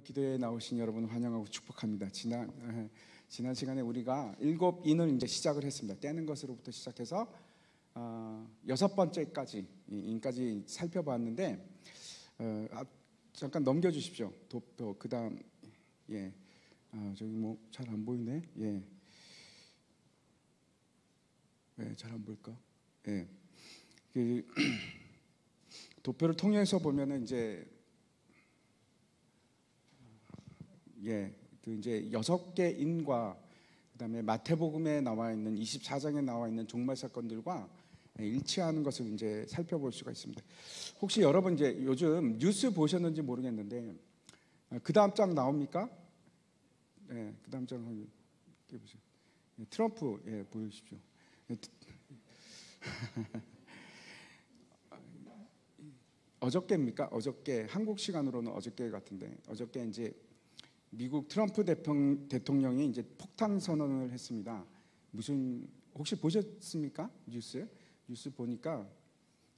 기도에 나오신 여러분 환영하고 축복합니다. 지난 시간에 우리가 7인을 이제 시작을 했습니다. 떼는 것으로부터 시작해서 6번째까지 인까지 살펴봤는데 잠깐 넘겨주십시오. 도표 그다음 저기 뭐 잘 안 보이네. 왜 잘 안 보일까? 그 도표를 통해서 보면은 이제 그 이제 6개 인과 그다음에 마태복음에 나와 있는 24장에 나와 있는 종말 사건들과 일치하는 것을 이제 살펴볼 수가 있습니다. 혹시 여러분 이제 요즘 뉴스 보셨는지 모르겠는데 그 다음 장 나옵니까? 그 다음 장 한번 보세요. 트럼프 보여주십시오. 어저께입니까? 어저께 한국 시간으로는 어저께 같은데 어저께 이제 미국 트럼프 대통령이 이제 폭탄 선언을 했습니다. 무슨 혹시 보셨습니까? 뉴스 보니까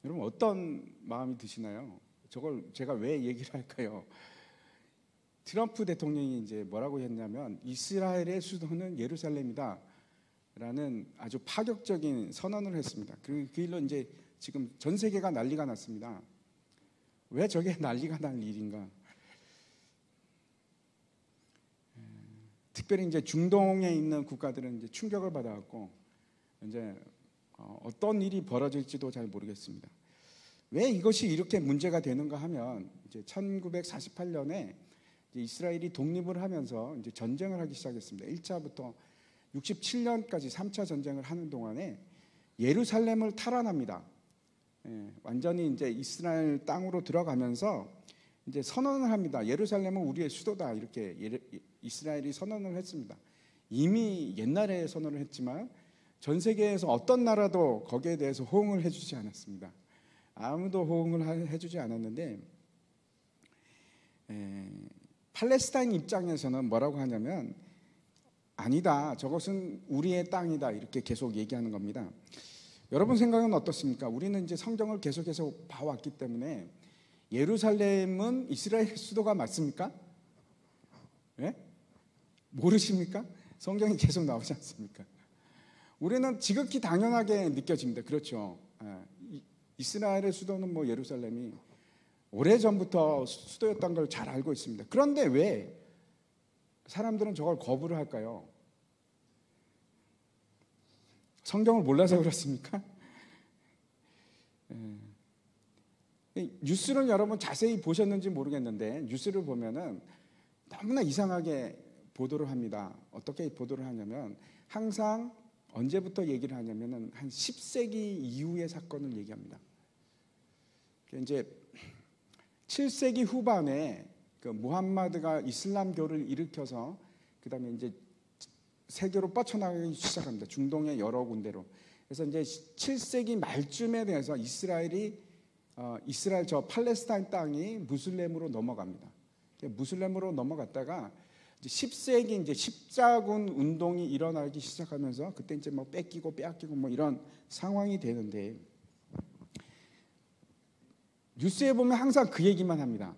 여러분 어떤 마음이 드시나요? 저걸 제가 왜 얘기를 할까요? 트럼프 대통령이 이제 뭐라고 했냐면 이스라엘의 수도는 예루살렘이다 라는 아주 파격적인 선언을 했습니다. 그 일로 이제 지금 전 세계가 난리가 났습니다. 왜 저게 난리가 날 일인가? 특별히 이제 중동에 있는 국가들은 이제 충격을 받아갖고 이제 어떤 일이 벌어질지도 잘 모르겠습니다. 왜 이것이 이렇게 문제가 되는가 하면 이제 1948년에 이제 이스라엘이 독립을 하면서 이제 전쟁을 하기 시작했습니다. 1차부터 67년까지 3차 전쟁을 하는 동안에 예루살렘을 탈환합니다. 완전히 이제 이스라엘 땅으로 들어가면서 이제 선언을 합니다. 예루살렘은 우리의 수도다 이렇게 이스라엘이 선언을 했습니다. 이미 옛날에 선언을 했지만 전 세계에서 어떤 나라도 거기에 대해서 호응을 해주지 않았습니다. 아무도 호응을 해주지 않았는데 팔레스타인 입장에서는 뭐라고 하냐면 아니다, 저것은 우리의 땅이다 이렇게 계속 얘기하는 겁니다. 여러분 생각은 어떻습니까? 우리는 이제 성경을 계속해서 봐왔기 때문에 예루살렘은 이스라엘 수도가 맞습니까? 모르십니까? 성경이 계속 나오지 않습니까? 우리는 지극히 당연하게 느껴집니다. 그렇죠? 이스라엘의 수도는 뭐 예루살렘이 오래전부터 수도였던 걸 잘 알고 있습니다. 그런데 왜 사람들은 저걸 거부를 할까요? 성경을 몰라서 그렇습니까? 뉴스를 여러분 자세히 보셨는지 모르겠는데 뉴스를 보면은 너무나 이상하게 보도를 합니다. 어떻게 보도를 하냐면 항상 언제부터 얘기를 하냐면은 한 10세기 이후의 사건을 얘기합니다. 이제 7세기 후반에 그 무함마드가 이슬람교를 일으켜서 그다음에 이제 세계로 뻗쳐나가기 시작합니다. 중동의 여러 군데로. 그래서 이제 7세기 말쯤에 대해서 이스라엘 저 팔레스타인 땅이 무슬림으로 넘어갑니다. 무슬림으로 넘어갔다가 이제 10세기 이제 십자군 운동이 일어나기 시작하면서 그때 이제 뭐 뺏기고 빼앗기고 뭐 이런 상황이 되는데 뉴스에 보면 항상 그 얘기만 합니다.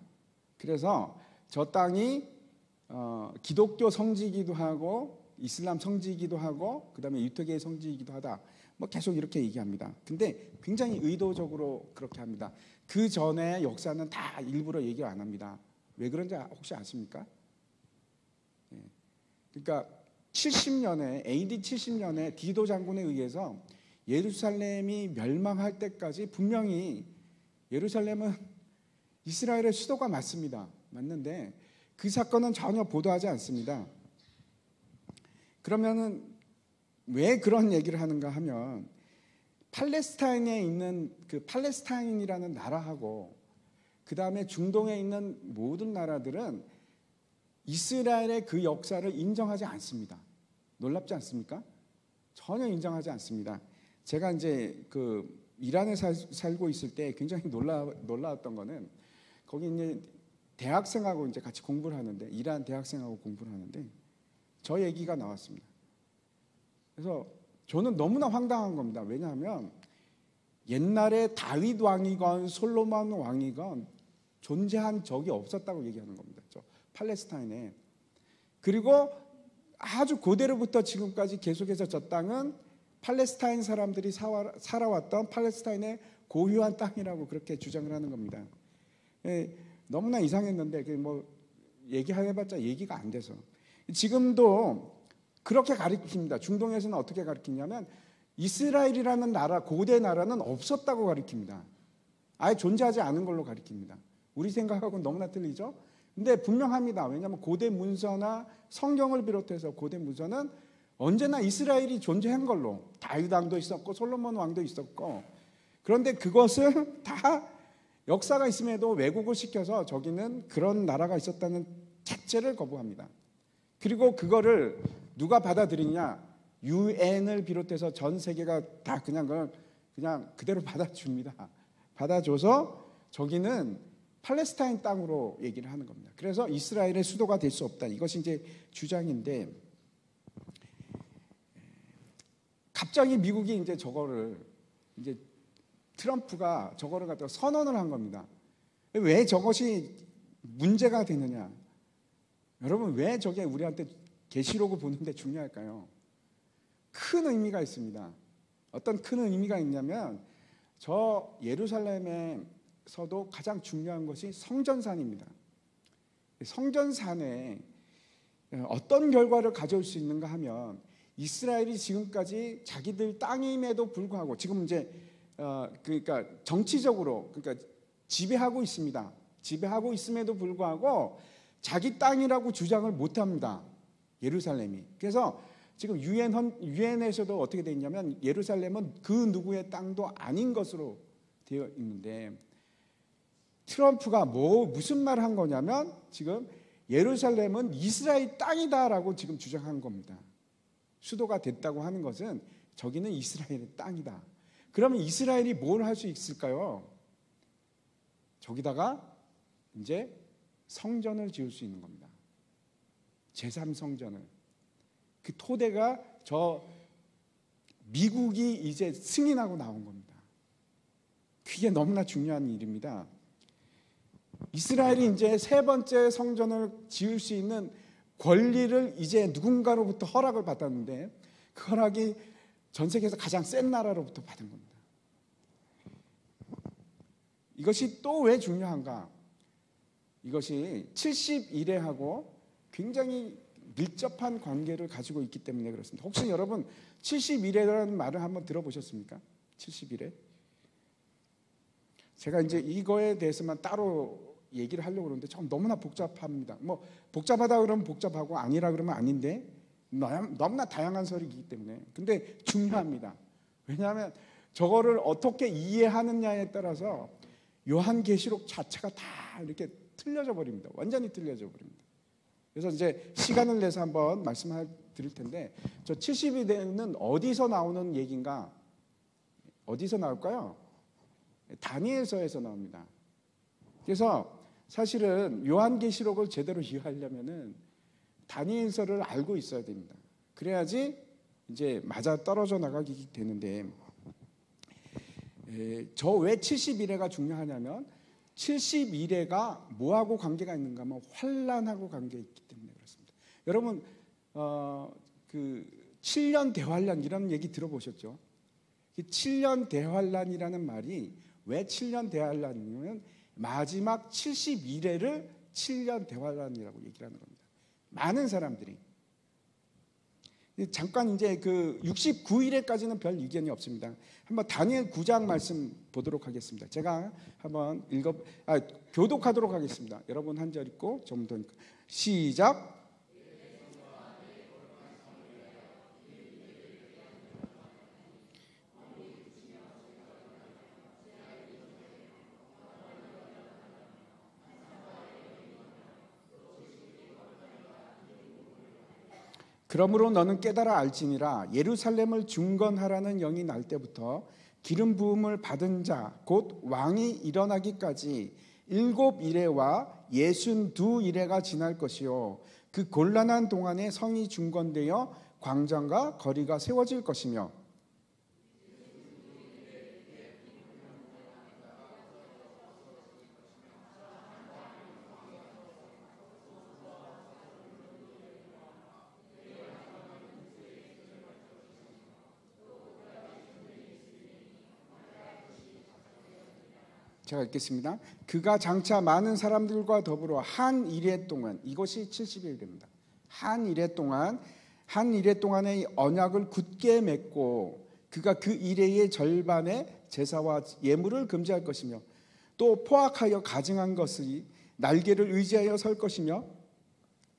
그래서 저 땅이 기독교 성지이기도 하고 이슬람 성지이기도 하고 그다음에 유태계의 성지이기도 하다. 뭐 계속 이렇게 얘기합니다. 근데 굉장히 의도적으로 그렇게 합니다. 그 전에 역사는 다 일부러 얘기 안 합니다. 왜 그런지 혹시 아십니까? 그러니까 70년에 AD 70년에 디도 장군에 의해서 예루살렘이 멸망할 때까지 분명히 예루살렘은 이스라엘의 수도가 맞습니다. 맞는데 그 사건은 전혀 보도하지 않습니다. 그러면은 왜 그런 얘기를 하는가 하면 팔레스타인에 있는 그 팔레스타인이라는 나라하고 그 다음에 중동에 있는 모든 나라들은 이스라엘의 그 역사를 인정하지 않습니다. 놀랍지 않습니까? 전혀 인정하지 않습니다. 제가 이제 그 이란에 살고 있을 때 굉장히 놀라웠던 거는 거기 이제 대학생하고 이제 같이 공부를 하는데 이란 대학생하고 공부를 하는데 저 얘기가 나왔습니다. 그래서 저는 너무나 황당한 겁니다. 왜냐하면 옛날에 다윗 왕이건 솔로몬 왕이건 존재한 적이 없었다고 얘기하는 겁니다. 팔레스타인에. 그리고 아주 고대로부터 지금까지 계속해서 저 땅은 팔레스타인 사람들이 살아왔던 팔레스타인의 고유한 땅이라고 그렇게 주장을 하는 겁니다. 너무나 이상했는데 뭐 얘기해봤자 얘기가 안 돼서 지금도 그렇게 가르칩니다. 중동에서는 어떻게 가르치냐면 이스라엘이라는 나라, 고대 나라는 없었다고 가르칩니다. 아예 존재하지 않은 걸로 가르칩니다. 우리 생각하고는 너무나 틀리죠? 근데 분명합니다. 왜냐하면 고대 문서나 성경을 비롯해서 고대 문서는 언제나 이스라엘이 존재한 걸로, 다윗 왕도 있었고 솔로몬 왕도 있었고, 그런데 그것을 다 역사가 있음에도 왜곡을 시켜서 저기는 그런 나라가 있었다는 자체를 거부합니다. 그리고 그거를 누가 받아들이냐? 유엔을 비롯해서 전 세계가 다 그냥 그대로 받아줍니다. 받아줘서 저기는 팔레스타인 땅으로 얘기를 하는 겁니다. 그래서 이스라엘의 수도가 될 수 없다. 이것이 이제 주장인데, 갑자기 미국이 이제 저거를 이제 트럼프가 저거를 갖다가 선언을 한 겁니다. 왜 저것이 문제가 되느냐? 여러분, 왜 저게 우리한테 계시록을 보는데 중요할까요? 큰 의미가 있습니다. 어떤 큰 의미가 있냐면 저 예루살렘에서도 가장 중요한 것이 성전산입니다. 성전산에 어떤 결과를 가져올 수 있는가 하면 이스라엘이 지금까지 자기들 땅임에도 불구하고 지금 이제 그러니까 정치적으로 그러니까 지배하고 있습니다. 지배하고 있음에도 불구하고 자기 땅이라고 주장을 못합니다. 예루살렘이. 그래서 지금 유엔에서도 어떻게 되어 있냐면 예루살렘은 그 누구의 땅도 아닌 것으로 되어 있는데, 트럼프가 무슨 말을 한 거냐면 지금 예루살렘은 이스라엘 땅이다라고 지금 주장한 겁니다. 수도가 됐다고 하는 것은 저기는 이스라엘의 땅이다. 그러면 이스라엘이 뭘 할 수 있을까요? 저기다가 이제 성전을 지을 수 있는 겁니다. 제3성전을. 그 토대가 저 미국이 이제 승인하고 나온 겁니다. 그게 너무나 중요한 일입니다. 이스라엘이 이제 세 번째 성전을 지을 수 있는 권리를 이제 누군가로부터 허락을 받았는데, 그 허락이 전 세계에서 가장 센 나라로부터 받은 겁니다. 이것이 또 왜 중요한가? 이것이 71회하고 굉장히 밀접한 관계를 가지고 있기 때문에 그렇습니다. 혹시 여러분 71회라는 말을 한번 들어보셨습니까? 71회? 제가 이제 이거에 대해서만 따로 얘기를 하려고 그러는데 참 너무나 복잡합니다. 뭐 복잡하다 그러면 복잡하고 아니라 그러면 아닌데 너무나 다양한 설이기 때문에. 근데 중요합니다. 왜냐하면 저거를 어떻게 이해하느냐에 따라서 요한계시록 자체가 다 이렇게 틀려져 버립니다. 완전히 틀려져 버립니다. 그래서 이제 시간을 내서 한번 말씀을 드릴 텐데, 저 72대는 어디서 나오는 얘기인가? 어디서 나올까요? 다니엘서에서 나옵니다. 그래서 사실은 요한계시록을 제대로 이해하려면은 다니엘서를 알고 있어야 됩니다. 그래야지 이제 맞아 떨어져 나가게 되는데, 저 왜 71회가 중요하냐면 71회가 뭐하고 관계가 있는가 하면 환란하고 관계가 있기 때문에 그렇습니다. 여러분 그 7년 대환란 이런 얘기 들어보셨죠? 7년 대환란이라는 말이 왜 7년 대환란이냐면 마지막 71회를 7년 대환란이라고 얘기를 하는 겁니다. 많은 사람들이. 잠깐 이제 그 69일에까지는 별 의견이 없습니다. 한번 다니엘 9장 말씀 보도록 하겠습니다. 제가 한번 교독하도록 하겠습니다. 여러분 한 절 읽고 좀 더 시작. 그러므로 너는 깨달아 알지니라. 예루살렘을 중건하라는 영이 날 때부터 기름 부음을 받은 자 곧 왕이 일어나기까지 7이레와 62이레가 지날 것이요 그 곤란한 동안에 성이 중건되어 광장과 거리가 세워질 것이며, 제가 읽겠습니다. 그가 장차 많은 사람들과 더불어 한 이레 동안, 이것이 70일입니다. 한 이레 동안의 언약을 굳게 맺고 그가 그 이레의 절반의 제사와 예물을 금지할 것이며 또 포악하여 가증한 것이 날개를 의지하여 설 것이며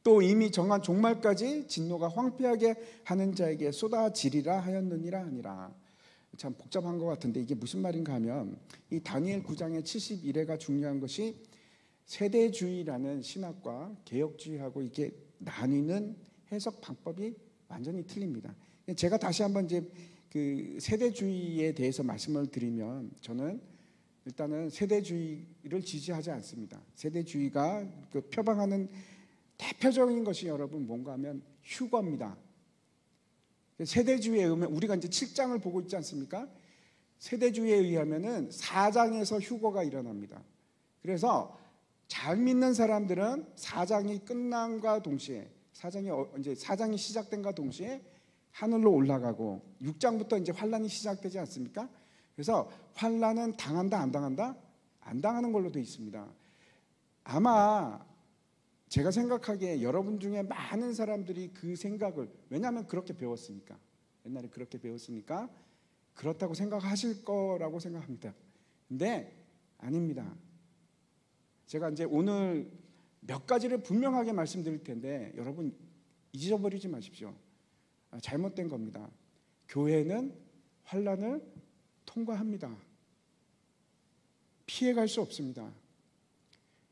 또 이미 정한 종말까지 진노가 황폐하게 하는 자에게 쏟아지리라 하였느니라 하니라. 참 복잡한 것 같은데 이게 무슨 말인가 하면 이 다니엘 9장의 71회가 중요한 것이 세대주의라는 신학과 개혁주의하고 이게 나뉘는 해석 방법이 완전히 틀립니다. 제가 다시 한번 이제 그 세대주의에 대해서 말씀을 드리면 저는 일단은 세대주의를 지지하지 않습니다. 세대주의가 그 표방하는 대표적인 것이 여러분 뭔가 하면 휴거입니다. 세대주의에 의하면 우리가 이제 7장을 보고 있지 않습니까? 세대주의에 의하면은 4장에서 휴거가 일어납니다. 그래서 잘 믿는 사람들은 4장이 끝남과 동시에 이제 4장이 시작된과 동시에 하늘로 올라가고 6장부터 이제 환란이 시작되지 않습니까? 그래서 환란은 당한다 안 당한다? 안 당하는 걸로 되어 있습니다. 아마 제가 생각하기에 여러분 중에 많은 사람들이 그 생각을, 왜냐하면 그렇게 배웠으니까, 옛날에 그렇게 배웠으니까 그렇다고 생각하실 거라고 생각합니다. 근데 아닙니다. 제가 이제 오늘 몇 가지를 분명하게 말씀드릴 텐데 여러분 잊어버리지 마십시오. 잘못된 겁니다. 교회는 환란을 통과합니다. 피해갈 수 없습니다.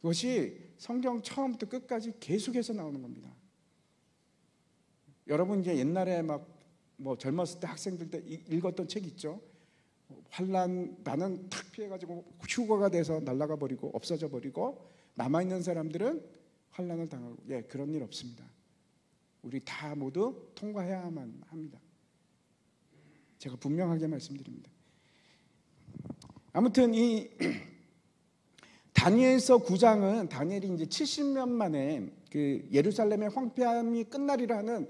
그것이 성경 처음부터 끝까지 계속해서 나오는 겁니다. 여러분 이제 옛날에 막 뭐 젊었을 때 학생들 때 읽었던 책 있죠. 환란 나는 탁 피해가지고 휴거가 돼서 날아가 버리고 없어져 버리고 남아 있는 사람들은 환란을 당하고 그런 일 없습니다. 우리 다 모두 통과해야만 합니다. 제가 분명하게 말씀드립니다. 아무튼 이 다니엘서 9장은 다니엘이 이제 70년 만에 그 예루살렘의 황폐함이 끝나리라는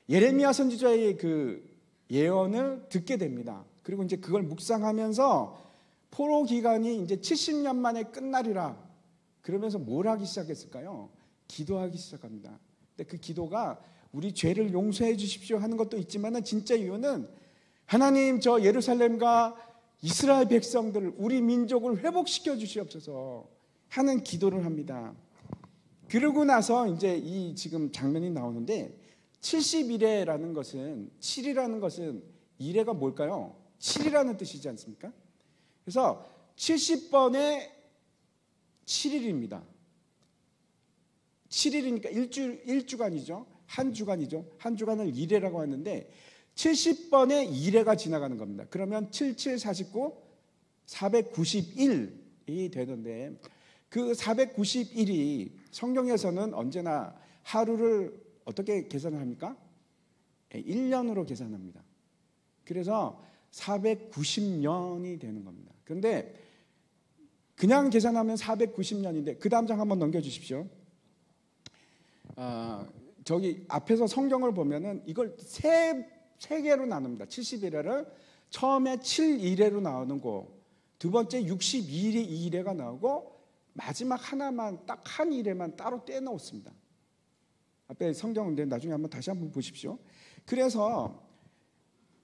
예레미야 선지자의 그 예언을 듣게 됩니다. 그리고 이제 그걸 묵상하면서 포로 기간이 이제 70년 만에 끝나리라. 그러면서 뭘 하기 시작했을까요? 기도하기 시작합니다. 근데 그 기도가 우리 죄를 용서해 주십시오 하는 것도 있지만은 진짜 이유는 하나님 저 예루살렘과 이스라엘 백성들을 우리 민족을 회복시켜 주시옵소서 하는 기도를 합니다. 그러고 나서 이제 이 지금 장면이 나오는데 70일에라는 것은 7이라는 것은 일회가 뭘까요? 7이라는 뜻이지 않습니까? 그래서 70번의 7일입니다. 7일이니까 일주간이죠. 한 주간이죠. 한 주간을 일회라고 하는데 70번의 일회가 지나가는 겁니다. 그러면 7, 7, 49, 491이 되는데 그 491이 성경에서는 언제나 하루를 어떻게 계산을 합니까? 1년으로 계산합니다. 그래서 490년이 되는 겁니다. 그런데 그냥 계산하면 490년인데 그 다음 장 한번 넘겨주십시오. 저기 앞에서 성경을 보면은 이걸 세 개로 나눕니다. 71회를 처음에 7일회로 나오는 거, 두 번째 62일에 나오고 마지막 하나만 딱 한 일회만 따로 떼놓습니다. 앞에 성경인데 나중에 한번 다시 한번 보십시오. 그래서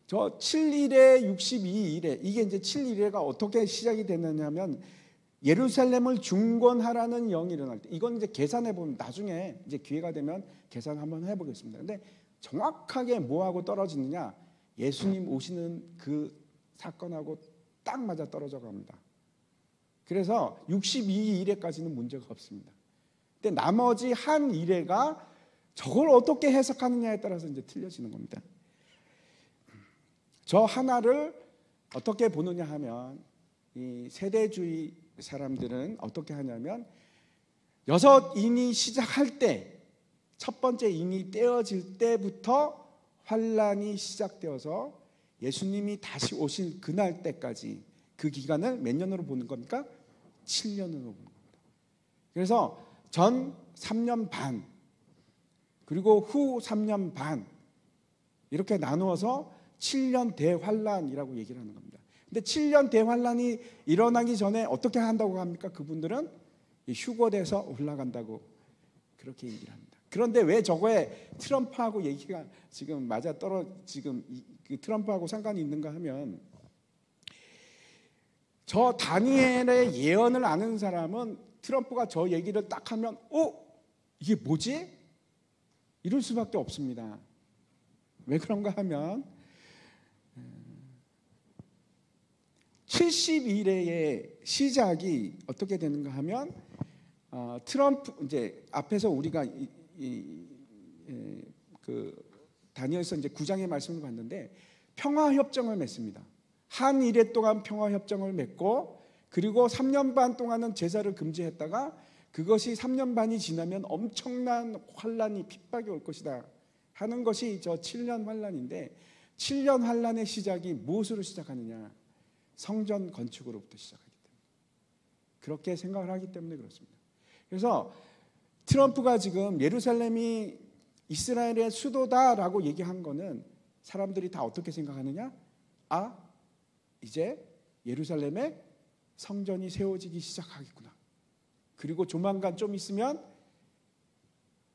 저 7일에 62일에 이게 이제 7일회가 어떻게 시작이 됐느냐면 예루살렘을 중건하라는 영이 일어날 때, 이건 이제 계산해 보면 나중에 이제 기회가 되면 계산 한번 해보겠습니다. 근데 정확하게 뭐하고 떨어지느냐? 예수님 오시는 그 사건하고 딱 맞아 떨어져 갑니다. 그래서 62일에까지는 문제가 없습니다. 근데 나머지 한 일회가 저걸 어떻게 해석하느냐에 따라서 이제 틀려지는 겁니다. 저 하나를 어떻게 보느냐 하면 이 세대주의 사람들은 어떻게 하냐면 6인이 시작할 때 첫 번째 인이 떼어질 때부터 환란이 시작되어서 예수님이 다시 오실 그날 때까지 그 기간을 몇 년으로 보는 겁니까? 7년으로 보는 겁니다. 그래서 전 3년 반 그리고 후 3년 반 이렇게 나누어서 7년 대환란이라고 얘기를 하는 겁니다. 근데 7년 대환란이 일어나기 전에 어떻게 한다고 합니까? 그분들은 휴거돼서 올라간다고 그렇게 얘기를 합니다. 그런데 왜 저거에 트럼프하고 얘기가 지금 지금 그 트럼프하고 상관이 있는가 하면, 저 다니엘의 예언을 아는 사람은 트럼프가 저 얘기를 딱 하면 이게 뭐지? 이럴 수밖에 없습니다. 왜 그런가 하면 70일의 시작이 어떻게 되는가 하면 트럼프 이제 앞에서 우리가 그 다니엘서 이제 9장의 말씀을 봤는데 평화 협정을 맺습니다. 한 이래 동안 평화 협정을 맺고, 그리고 3년 반 동안은 제사를 금지했다가 그것이 3년 반이 지나면 엄청난 환란이 핍박이 올 것이다 하는 것이 저 7년 환란인데, 7년 환란의 시작이 무엇으로 시작하느냐? 성전 건축으로부터 시작하기 때문에, 그렇게 생각을 하기 때문에 그렇습니다. 그래서 트럼프가 지금 예루살렘이 이스라엘의 수도다라고 얘기한 거는 사람들이 다 어떻게 생각하느냐? 이제 예루살렘에 성전이 세워지기 시작하겠구나. 그리고 조만간 좀 있으면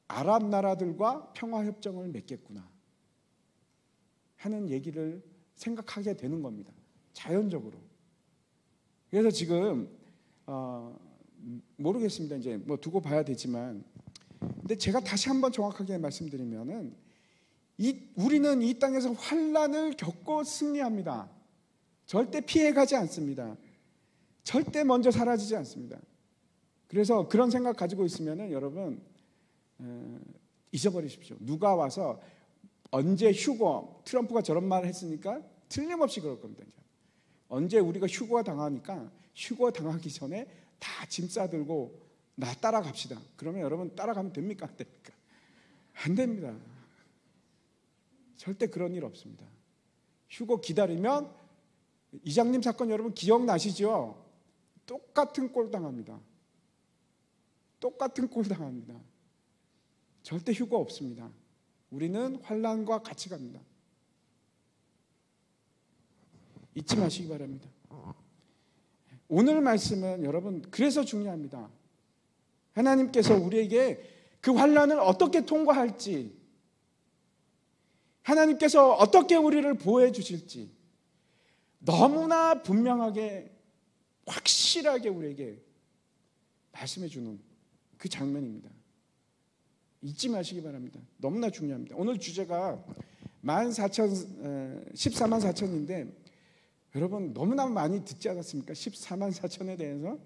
아랍 나라들과 평화협정을 맺겠구나 하는 얘기를 생각하게 되는 겁니다. 자연적으로. 그래서 지금 모르겠습니다. 이제 뭐 두고 봐야 되지만, 근데 제가 다시 한번 정확하게 말씀드리면은 우리는 이 땅에서 환란을 겪고 승리합니다. 절대 피해가지 않습니다. 절대 먼저 사라지지 않습니다. 그래서 그런 생각 가지고 있으면은 여러분 잊어버리십시오. 누가 와서 언제 휴거, 트럼프가 저런 말을 했으니까 틀림없이 그럴 겁니다. 언제 우리가 휴거 당하니까 휴거 당하기 전에 다 짐 싸들고 나 따라갑시다. 그러면 여러분 따라가면 됩니까? 안 됩니까? 안 됩니다. 절대 그런 일 없습니다. 휴거 기다리면 이장님 사건 여러분 기억나시죠? 똑같은 꼴 당합니다. 똑같은 꼴 당합니다. 절대 휴거 없습니다. 우리는 환란과 같이 갑니다. 잊지 마시기 바랍니다. 오늘 말씀은 여러분 그래서 중요합니다. 하나님께서 우리에게 그 환란을 어떻게 통과할지, 하나님께서 어떻게 우리를 보호해 주실지 너무나 분명하게 확실하게 우리에게 말씀해 주는 그 장면입니다. 잊지 마시기 바랍니다. 너무나 중요합니다. 오늘 주제가 14만 4천인데 여러분 너무나 많이 듣지 않았습니까? 14만 4천에 대해서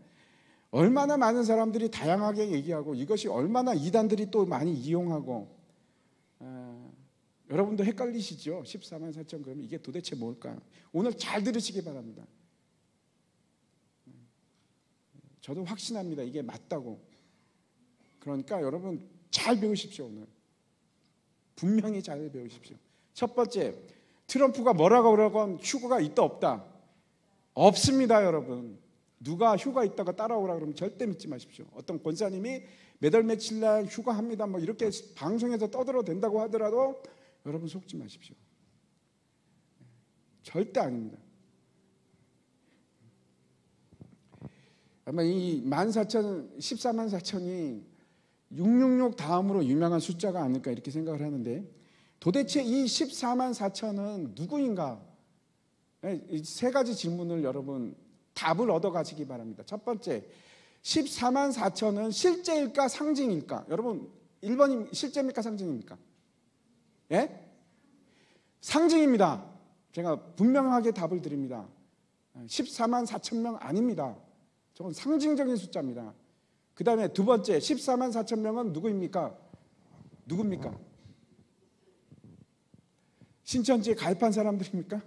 얼마나 많은 사람들이 다양하게 얘기하고, 이것이 얼마나 이단들이 또 많이 이용하고, 여러분도 헷갈리시죠? 14만 4천 그러면 이게 도대체 뭘까? 오늘 잘 들으시기 바랍니다. 저도 확신합니다. 이게 맞다고. 그러니까 여러분 잘 배우십시오. 오늘 분명히 잘 배우십시오. 첫 번째, 트럼프가 뭐라고 그러건 휴가가 있다 없다? 없습니다. 여러분 누가 휴가 있다가 따라오라 그러면 절대 믿지 마십시오. 어떤 권사님이 몇 월 며칠 날 휴가합니다 뭐 이렇게 방송에서 떠들어댄다고 하더라도 여러분 속지 마십시오. 절대 아닙니다. 아마 이 14만 4천이 666 다음으로 유명한 숫자가 아닐까 이렇게 생각을 하는데, 도대체 이 14만 4천은 누구인가? 세 가지 질문을 여러분 답을 얻어가시기 바랍니다. 첫 번째, 14만 4천은 실제일까 상징일까? 여러분 1번이 실제입니까 상징입니까? 예? 상징입니다. 제가 분명하게 답을 드립니다. 14만 4천 명 아닙니다. 저건 상징적인 숫자입니다. 그 다음에 두 번째, 14만 4천 명은 누구입니까? 누굽니까? 신천지에 가입한 사람들입니까?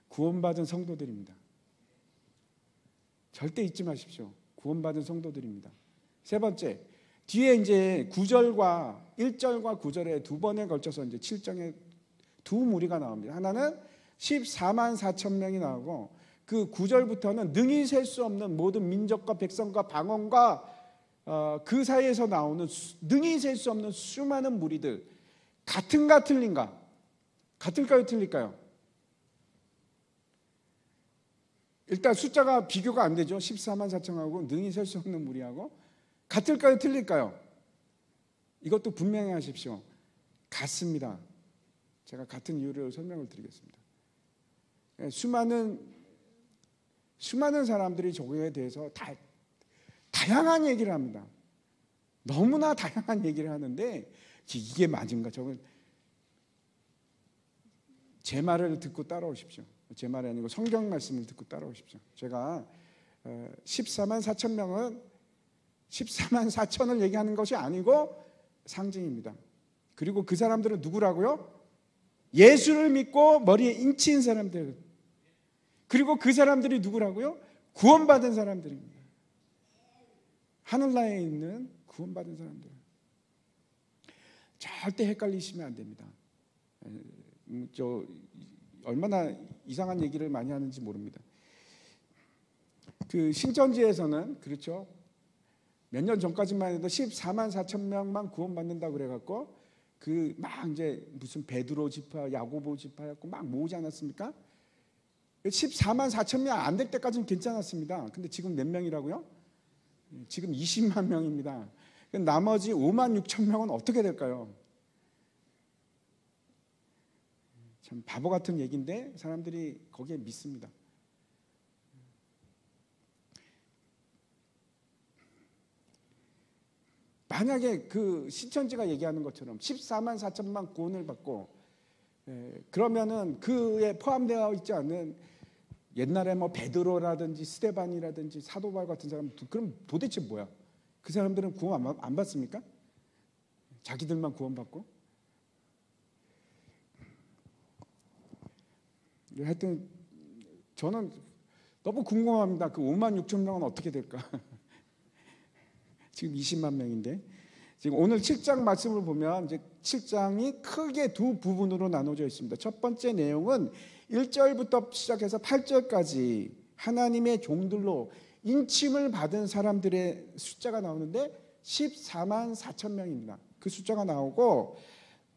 구원받은 성도들입니다. 절대 잊지 마십시오. 구원받은 성도들입니다. 세 번째, 뒤에 이제 9절과 1절과 9절에 두 번에 걸쳐서 이제 7장에 두 무리가 나옵니다. 하나는 14만 4천 명이 나오고, 그 9절부터는 능히 셀 수 없는 모든 민족과 백성과 방언과 그 사이에서 나오는 능히 셀 수 없는 수많은 무리들. 같은가 틀린가? 같을까요 틀릴까요? 일단 숫자가 비교가 안 되죠. 14만 4천하고 능히 셀 수 없는 무리하고. 같을까요? 틀릴까요? 이것도 분명히 하십시오. 같습니다. 제가 같은 이유를 설명을 드리겠습니다. 수많은 사람들이 저거에 대해서 다양한 얘기를 합니다. 너무나 다양한 얘기를 하는데 이게 맞은가? 저건 제 말을 듣고 따라오십시오. 제 말이 아니고 성경 말씀을 듣고 따라오십시오. 제가 14만 4천 명은 14만 4천을 얘기하는 것이 아니고 상징입니다. 그리고 그 사람들은 누구라고요? 예수를 믿고 머리에 인치인 사람들. 그리고 그 사람들이 누구라고요? 구원받은 사람들입니다. 하늘나라에 있는 구원받은 사람들. 절대 헷갈리시면 안 됩니다. 얼마나 이상한 얘기를 많이 하는지 모릅니다. 그 신천지에서는 그렇죠. 몇 년 전까지만 해도 14만 4천 명만 구원받는다 그래갖고 그 막 이제 무슨 베드로 지파, 야고보 지파였고 막 모으지 않았습니까? 14만 4천 명 안 될 때까지는 괜찮았습니다. 근데 지금 몇 명이라고요? 지금 20만 명입니다. 나머지 5만 6천 명은 어떻게 될까요? 참 바보 같은 얘기인데 사람들이 거기에 믿습니다. 만약에 그 신천지가 얘기하는 것처럼 14만 4천만 구원을 받고 그러면은 그에 포함되어 있지 않은 옛날에 뭐 베드로라든지 스데반이라든지 사도 바울 같은 사람 그럼 도대체 뭐야? 그 사람들은 구원 안 받습니까? 자기들만 구원받고? 하여튼 저는 너무 궁금합니다. 그 5만 6천 명은 어떻게 될까? 지금 20만 명인데 지금 오늘 7장 말씀을 보면 이제 7장이 크게 두 부분으로 나눠져 있습니다. 첫 번째 내용은 1절부터 시작해서 8절까지 하나님의 종들로 인침을 받은 사람들의 숫자가 나오는데 14만 4천 명입니다. 그 숫자가 나오고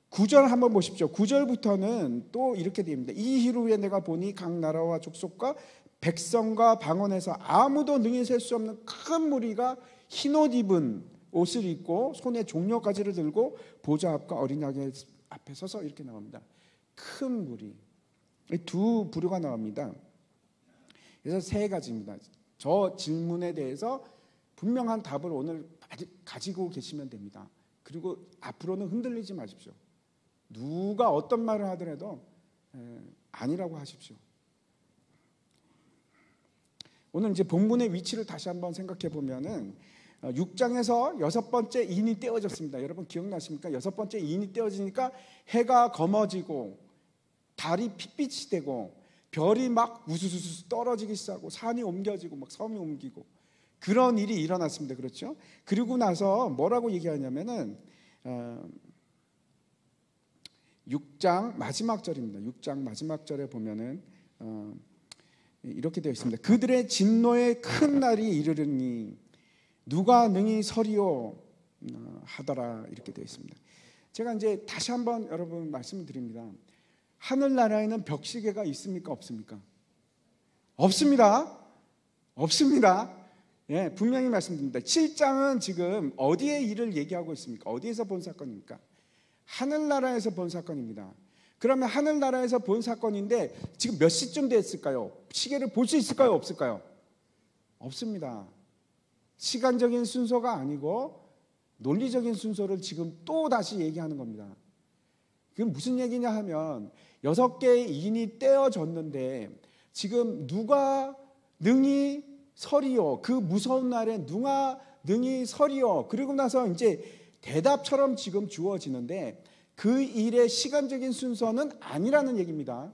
9절 한번 보십시오. 9절부터는 또 이렇게 됩니다. 이 일 후에 내가 보니 각 나라와 족속과 백성과 방언에서 아무도 능히 셀 수 없는 큰 무리가 흰옷 입은 옷을 입고 손에 종려가지를 들고 보좌 앞과 어린 양의 앞에 서서 이렇게 나옵니다. 큰 무리. 두 부류가 나옵니다. 그래서 세 가지입니다. 저 질문에 대해서 분명한 답을 오늘 가지고 계시면 됩니다. 그리고 앞으로는 흔들리지 마십시오. 누가 어떤 말을 하더라도 아니라고 하십시오. 오늘 이제 본문의 위치를 다시 한번 생각해 보면은 6장에서 여섯 번째 인이 떼어졌습니다. 여러분 기억나십니까? 여섯 번째 인이 떼어지니까 해가 검어지고 달이 핏빛이 되고 별이 막 우수수수 떨어지기 시작하고 산이 옮겨지고 막 섬이 옮기고 그런 일이 일어났습니다. 그렇죠? 그리고 나서 뭐라고 얘기하냐면은 6장 마지막 절입니다. 6장 마지막 절에 보면은 이렇게 되어 있습니다. 그들의 진노의 큰 날이 이르르니 누가 능히 서리오 하더라 이렇게 되어 있습니다. 제가 이제 다시 한번 여러분 말씀을 드립니다. 하늘나라에는 벽시계가 있습니까? 없습니까? 없습니다. 없습니다. 예, 분명히 말씀드립니다. 7장은 지금 어디의 일을 얘기하고 있습니까? 어디에서 본 사건입니까? 하늘나라에서 본 사건입니다. 그러면 하늘나라에서 본 사건인데 지금 몇 시쯤 됐을까요? 시계를 볼 수 있을까요? 없을까요? 없습니다. 시간적인 순서가 아니고 논리적인 순서를 지금 또 다시 얘기하는 겁니다. 그게 무슨 얘기냐 하면 6개의 인이 떼어졌는데 지금 누가 능히 서리요? 그 무서운 날에 누가 능히 서리요? 그리고 나서 이제 대답처럼 지금 주어지는데 그 일의 시간적인 순서는 아니라는 얘기입니다.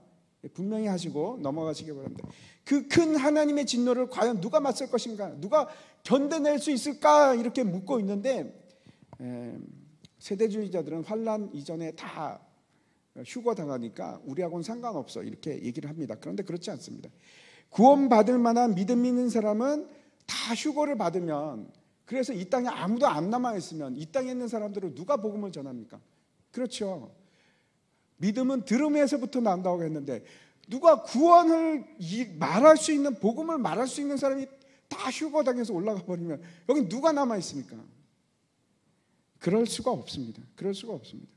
분명히 하시고 넘어가시기 바랍니다. 그 큰 하나님의 진노를 과연 누가 맞설 것인가? 누가 견뎌낼 수 있을까? 이렇게 묻고 있는데 세대주의자들은 환란 이전에 다 휴거 당하니까 우리하고는 상관없어 이렇게 얘기를 합니다. 그런데 그렇지 않습니다. 구원받을 만한 믿음 있는 사람은 다 휴거를 받으면 그래서 이 땅에 아무도 안 남아있으면 이 땅에 있는 사람들은 누가 복음을 전합니까? 그렇죠. 믿음은 들음에서부터 난다고 했는데 누가 구원을 말할 수 있는, 복음을 말할 수 있는 사람이 다 휴거당해서 올라가 버리면 여기 누가 남아 있습니까? 그럴 수가 없습니다. 그럴 수가 없습니다.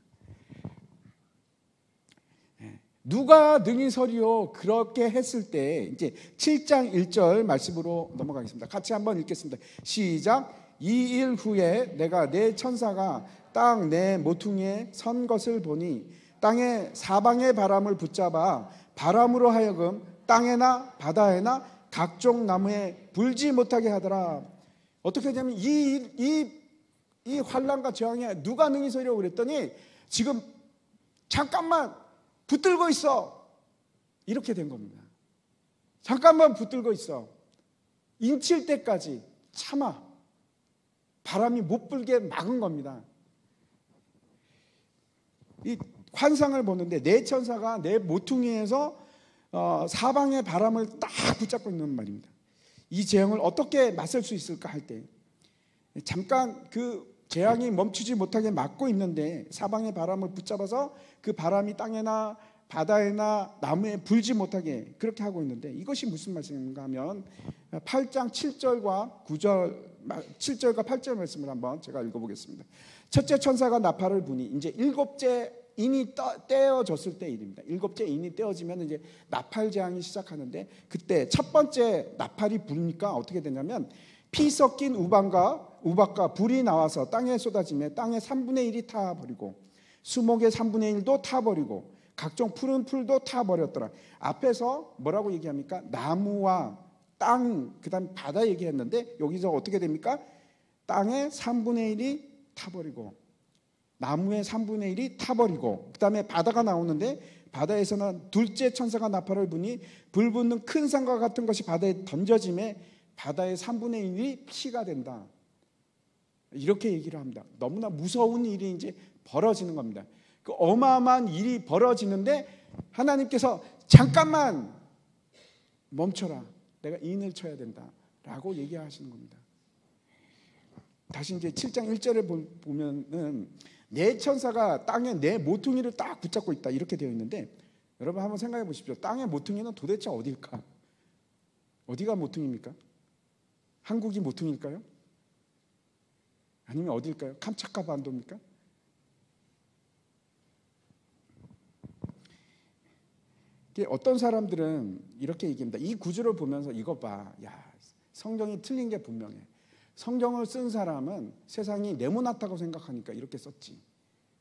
누가 능히 서리요? 그렇게 했을 때 이제 7장 1절 말씀으로 넘어가겠습니다. 같이 한번 읽겠습니다. 시작. 2일 후에 내가 내 천사가 땅 내 모퉁이에 선 것을 보니 땅의 사방의 바람을 붙잡아 바람으로 하여금 땅에나 바다에나 각종 나무에 불지 못하게 하더라. 어떻게 하냐면 이 환난과 재앙에 누가 능히 서리요? 그랬더니 지금 잠깐만 붙들고 있어. 이렇게 된 겁니다. 잠깐만 붙들고 있어. 인칠 때까지 참아. 바람이 못 불게 막은 겁니다. 이 환상을 보는데 내 천사가 내 모퉁이에서 사방의 바람을 딱 붙잡고 있는 말입니다. 이 재앙을 어떻게 맞설 수 있을까 할 때 잠깐 그 재앙이 멈추지 못하게 막고 있는데 사방의 바람을 붙잡아서 그 바람이 땅에나 바다에나 나무에 불지 못하게 그렇게 하고 있는데 이것이 무슨 말씀인가 하면 8장 7절과 8절 말씀을 한번 제가 읽어보겠습니다. 첫째 천사가 나팔을 부니 이제 일곱째 인이 떼어졌을 때 일입니다. 일곱째 인이 떼어지면 이제 나팔 재앙이 시작하는데 그때 첫 번째 나팔이 부르니까 어떻게 되냐면 피 섞인 우박과 불이 나와서 땅에 쏟아지며 땅의 3분의 1이 타버리고 수목의 3분의 1도 타버리고 각종 푸른 풀도 타버렸더라. 앞에서 뭐라고 얘기합니까? 나무와 땅, 그 다음에 바다 얘기했는데 여기서 어떻게 됩니까? 땅의 3분의 1이 타버리고 나무의 3분의 1이 타버리고 그 다음에 바다가 나오는데 바다에서는 둘째 천사가 나팔을 부니 불붙는 큰 산과 같은 것이 바다에 던져짐에 바다의 3분의 1이 피가 된다. 이렇게 얘기를 합니다. 너무나 무서운 일이 이제 벌어지는 겁니다. 그 어마어마한 일이 벌어지는데 하나님께서 잠깐만 멈춰라. 내가 인을 쳐야 된다. 라고 얘기하시는 겁니다. 다시 이제 7장 1절에 보면은 내 천사가 땅에 내 모퉁이를 딱 붙잡고 있다. 이렇게 되어 있는데 여러분 한번 생각해 보십시오. 땅의 모퉁이는 도대체 어디일까? 어디가 모퉁이입니까? 한국이 모퉁이일까요? 아니면 어디일까요? 캄차카 반도입니까? 어떤 사람들은 이렇게 얘기합니다. 이 구절을 보면서 이거 봐. 야, 성경이 틀린 게 분명해. 성경을 쓴 사람은 세상이 네모나다고 생각하니까 이렇게 썼지.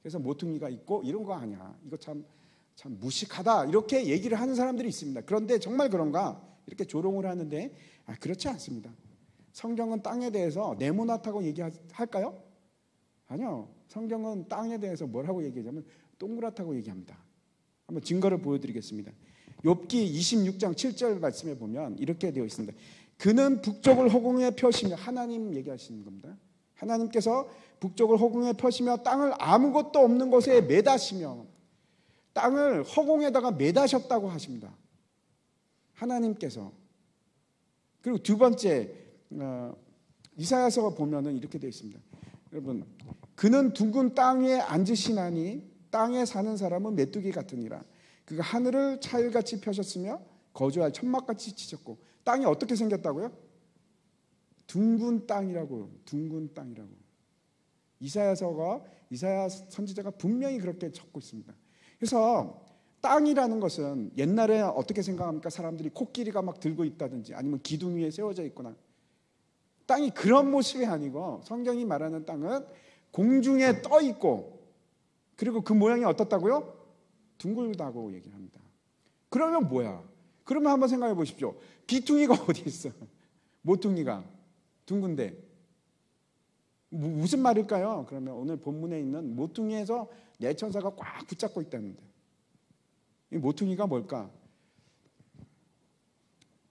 그래서 모퉁이가 있고 이런 거 아니야. 이거 참 무식하다. 이렇게 얘기를 하는 사람들이 있습니다. 그런데 정말 그런가? 이렇게 조롱을 하는데 그렇지 않습니다. 성경은 땅에 대해서 네모나다고 얘기할까요? 아니요. 성경은 땅에 대해서 뭐라고 얘기하냐면 동그랗다고 얘기합니다. 한번 증거를 보여드리겠습니다. 욥기 26장 7절 말씀에 보면 이렇게 되어 있습니다. 그는 북쪽을 허공에 펴시며 하나님 얘기하시는 겁니다. 하나님께서 북쪽을 허공에 펴시며 땅을 아무것도 없는 곳에 매다시며 땅을 허공에다가 매다셨다고 하십니다. 하나님께서. 그리고 두 번째 이사야서가 보면은 이렇게 되어 있습니다. 여러분, 그는 둥근 땅 위에 앉으시나니 땅에 사는 사람은 메뚜기 같으니라. 그가 하늘을 차일같이 펴셨으며 거주할 천막같이 치셨고 땅이 어떻게 생겼다고요? 둥근 땅이라고. 둥근 땅이라고. 이사야 선지자가 분명히 그렇게 적고 있습니다. 그래서 땅이라는 것은 옛날에 어떻게 생각합니까? 사람들이 코끼리가 막 들고 있다든지 아니면 기둥 위에 세워져 있거나 땅이 그런 모습이 아니고 성경이 말하는 땅은 공중에 떠 있고 그리고 그 모양이 어떻다고요? 둥글다고 얘기를 합니다. 그러면 뭐야? 그러면 한번 생각해 보십시오. 귀퉁이가 어디 있어? 모퉁이가 둥근데 무슨 말일까요? 그러면 오늘 본문에 있는 모퉁이에서 내 천사가 꽉 붙잡고 있다는데 이 모퉁이가 뭘까?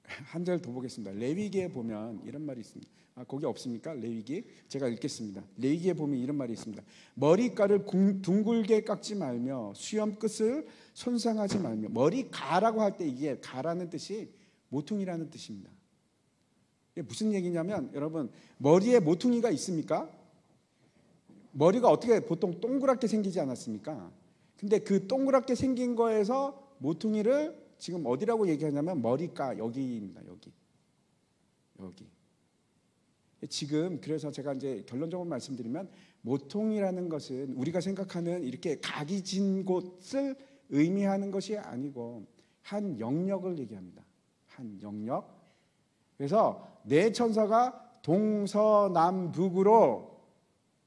한 절 더 보겠습니다. 레위기에 보면 이런 말이 있습니다. 거기 없습니까? 레위기 제가 읽겠습니다. 레위기에 보면 이런 말이 있습니다. 머리카락을 둥글게 깎지 말며 수염 끝을 손상하지 말며. 머리가라고 할 때 이게 가라는 뜻이 모퉁이라는 뜻입니다. 이게 무슨 얘기냐면 여러분 머리에 모퉁이가 있습니까? 머리가 어떻게 보통 동그랗게 생기지 않았습니까? 근데 그 동그랗게 생긴 거에서 모퉁이를 지금 어디라고 얘기하냐면 머리가 여기입니다. 여기. 지금 그래서 제가 이제 결론적으로 말씀드리면 모통이라는 것은 우리가 생각하는 이렇게 각이 진 곳을 의미하는 것이 아니고 한 영역을 얘기합니다. 한 영역. 그래서 네 천사가 동서남북으로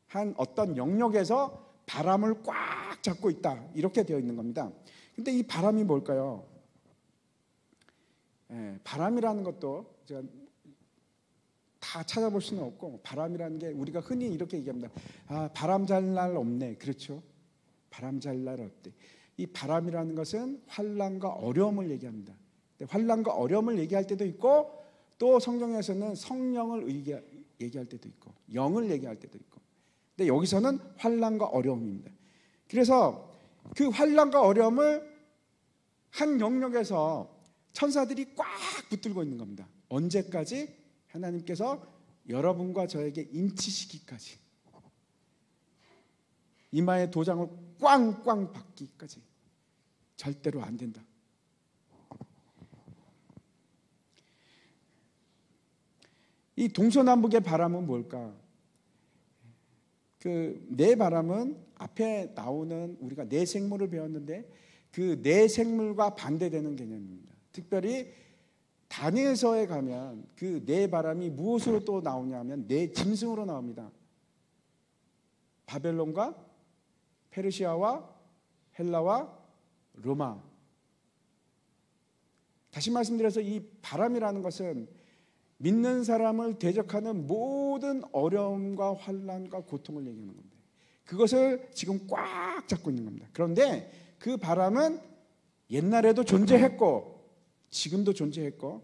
한 어떤 영역에서 바람을 꽉 잡고 있다. 이렇게 되어 있는 겁니다. 근데 이 바람이 뭘까요? 바람이라는 것도 제가 다 찾아볼 수는 없고, 바람이라는 게 우리가 흔히 이렇게 얘기합니다. 아, 바람 잘 날 없네. 그렇죠? 바람 잘 날 없대. 이 바람이라는 것은 환난과 어려움을 얘기합니다. 환난과 어려움을 얘기할 때도 있고, 또 성경에서는 성령을 얘기할 때도 있고, 영을 얘기할 때도 있고. 근데 여기서는 환난과 어려움입니다. 그래서 그 환난과 어려움을 한 영역에서 천사들이 꽉 붙들고 있는 겁니다. 언제까지? 하나님께서 여러분과 저에게 인치시기까지, 이마에 도장을 꽝꽝 박기까지. 절대로 안 된다. 이 동서남북의 바람은 뭘까? 그 네 바람은 앞에 나오는, 우리가 네 생물을 배웠는데 그 네 생물과 반대되는 개념입니다. 특별히 다니엘서에 가면 그 네 바람이 무엇으로 또 나오냐면 네 짐승으로 나옵니다. 바벨론과 페르시아와 헬라와 로마. 다시 말씀드려서 이 바람이라는 것은 믿는 사람을 대적하는 모든 어려움과 환난과 고통을 얘기하는 겁니다. 그것을 지금 꽉 잡고 있는 겁니다. 그런데 그 바람은 옛날에도 존재했고 지금도 존재했고,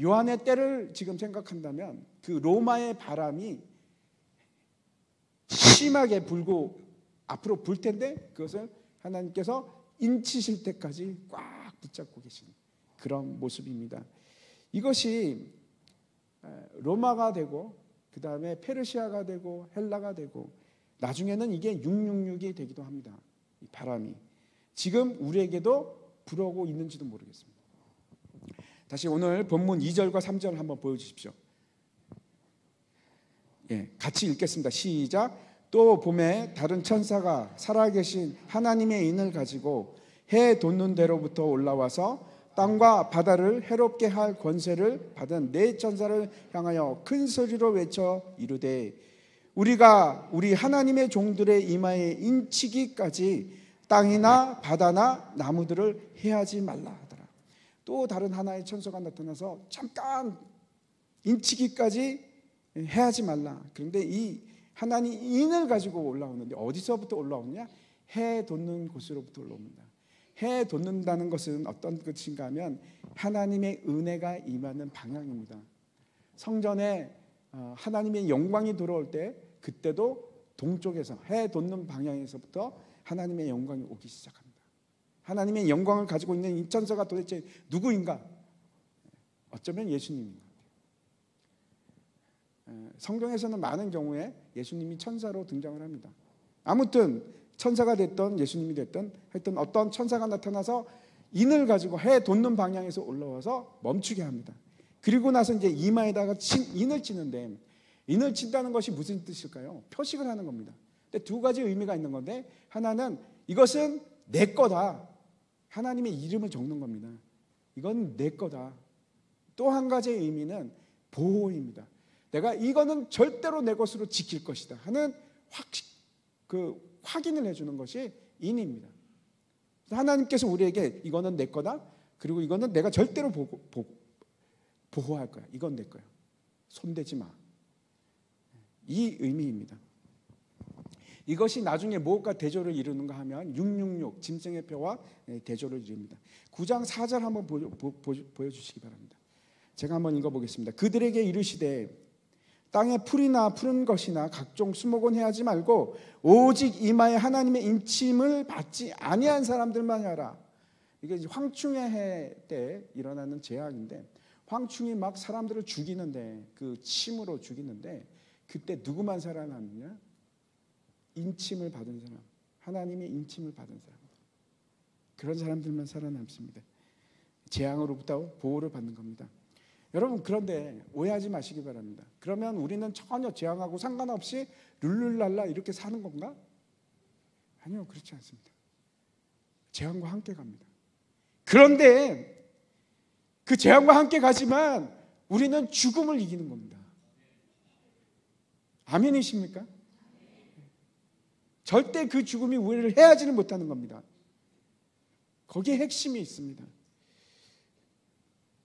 요한의 때를 지금 생각한다면 그 로마의 바람이 심하게 불고 앞으로 불 텐데 그것을 하나님께서 인치실 때까지 꽉 붙잡고 계신 그런 모습입니다. 이것이 로마가 되고, 그 다음에 페르시아가 되고, 헬라가 되고, 나중에는 이게 666이 되기도 합니다. 이 바람이 지금 우리에게도 불어오고 있는지도 모르겠습니다. 다시 오늘 본문 2절과 3절 한번 보여주십시오. 같이 읽겠습니다. 시작. 또 봄에 다른 천사가 살아계신 하나님의 인을 가지고 해 돋는 데로부터 올라와서 땅과 바다를 해롭게 할 권세를 받은 네 천사를 향하여 큰 소리로 외쳐 이르되, 우리가 우리 하나님의 종들의 이마에 인치기까지 땅이나 바다나 나무들을 해하지 말라 하더라. 또 다른 하나의 천사가 나타나서 잠깐 인치기까지 해하지 말라. 그런데 이 하나님 인을 가지고 올라오는데 어디서부터 올라오느냐? 해 돋는 곳으로부터 올라옵니다. 해 돋는다는 것은 어떤 것인가 하면 하나님의 은혜가 임하는 방향입니다. 성전에 하나님의 영광이 들어올 때 그때도 동쪽에서 해 돋는 방향에서부터 하나님의 영광이 오기 시작합니다. 하나님의 영광을 가지고 있는 이 천사가 도대체 누구인가? 어쩌면 예수님인 것 같아요. 성경에서는 많은 경우에 예수님이 천사로 등장을 합니다. 아무튼 천사가 됐던 예수님이 됐던 하여튼 어떤 천사가 나타나서 인을 가지고 해 돋는 방향에서 올라와서 멈추게 합니다. 그리고 나서 이제 이마에다가 인을 치는데, 인을 친다는 것이 무슨 뜻일까요? 표식을 하는 겁니다. 근데 두 가지 의미가 있는 건데, 하나는 이것은 내 거다. 하나님의 이름을 적는 겁니다. 이건 내 거다. 또 한 가지의 의미는 보호입니다. 내가 이거는 절대로 내 것으로 지킬 것이다 하는 확인을 해주는 것이 인입니다. 하나님께서 우리에게 이거는 내 거다. 그리고 이거는 내가 절대로 보호할 거야. 이건 내 거야. 손대지 마. 이 의미입니다. 이것이 나중에 무엇과 대조를 이루는가 하면 666 짐승의 표와 대조를 이룹니다. 9장 4절 한번 보여주시기 바랍니다. 제가 한번 읽어보겠습니다. 그들에게 이르시되 땅에 풀이나 푸른 것이나 각종 수목은 해하지 말고 오직 이마에 하나님의 인침을 받지 아니한 사람들만 하라. 이게 황충의 해 때 일어나는 재앙인데, 황충이 막 사람들을 죽이는데, 그 침으로 죽이는데, 그때 누구만 살아남느냐? 인침을 받은 사람, 하나님의 인침을 받은 사람, 그런 사람들만 살아남습니다. 재앙으로부터 보호를 받는 겁니다. 여러분, 그런데 오해하지 마시기 바랍니다. 그러면 우리는 전혀 재앙하고 상관없이 룰룰랄라 이렇게 사는 건가? 아니요, 그렇지 않습니다. 재앙과 함께 갑니다. 그런데 그 재앙과 함께 가지만 우리는 죽음을 이기는 겁니다. 아멘이십니까? 절대 그 죽음이 우리를 해하지는 못하는 겁니다. 거기에 핵심이 있습니다.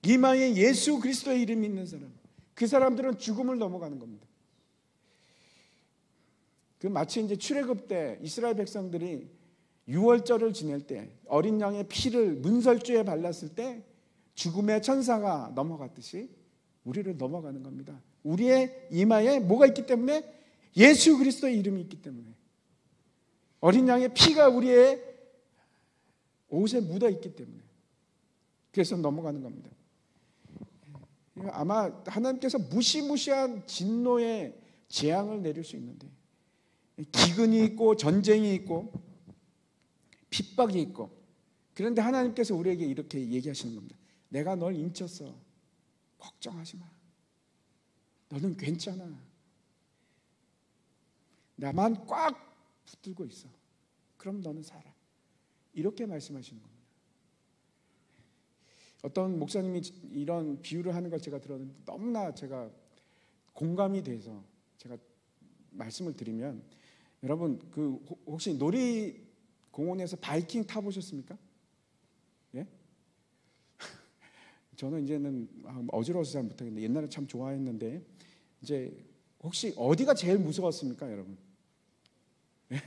이마에 예수 그리스도의 이름이 있는 사람, 그 사람들은 죽음을 넘어가는 겁니다. 그 마치 이제 출애굽 때 이스라엘 백성들이 유월절을 지낼 때 어린 양의 피를 문설주에 발랐을 때 죽음의 천사가 넘어갔듯이 우리를 넘어가는 겁니다. 우리의 이마에 뭐가 있기 때문에? 예수 그리스도의 이름이 있기 때문에. 어린 양의 피가 우리의 옷에 묻어 있기 때문에. 그래서 넘어가는 겁니다. 아마 하나님께서 무시무시한 진노의 재앙을 내릴 수 있는데, 기근이 있고 전쟁이 있고 핍박이 있고, 그런데 하나님께서 우리에게 이렇게 얘기하시는 겁니다. 내가 널 인쳤어. 걱정하지 마. 너는 괜찮아. 나만 꽉 붙들고 있어. 그럼 너는 살아. 이렇게 말씀하시는 겁니다. 어떤 목사님이 이런 비유를 하는 걸 제가 들었는데 너무나 제가 공감이 돼서 제가 말씀을 드리면, 여러분 그 혹시 놀이공원에서 바이킹 타보셨습니까? 예? 저는 이제는 어지러워서 잘 못하겠는데 옛날에 참 좋아했는데, 이제 혹시 어디가 제일 무서웠습니까, 여러분? 예?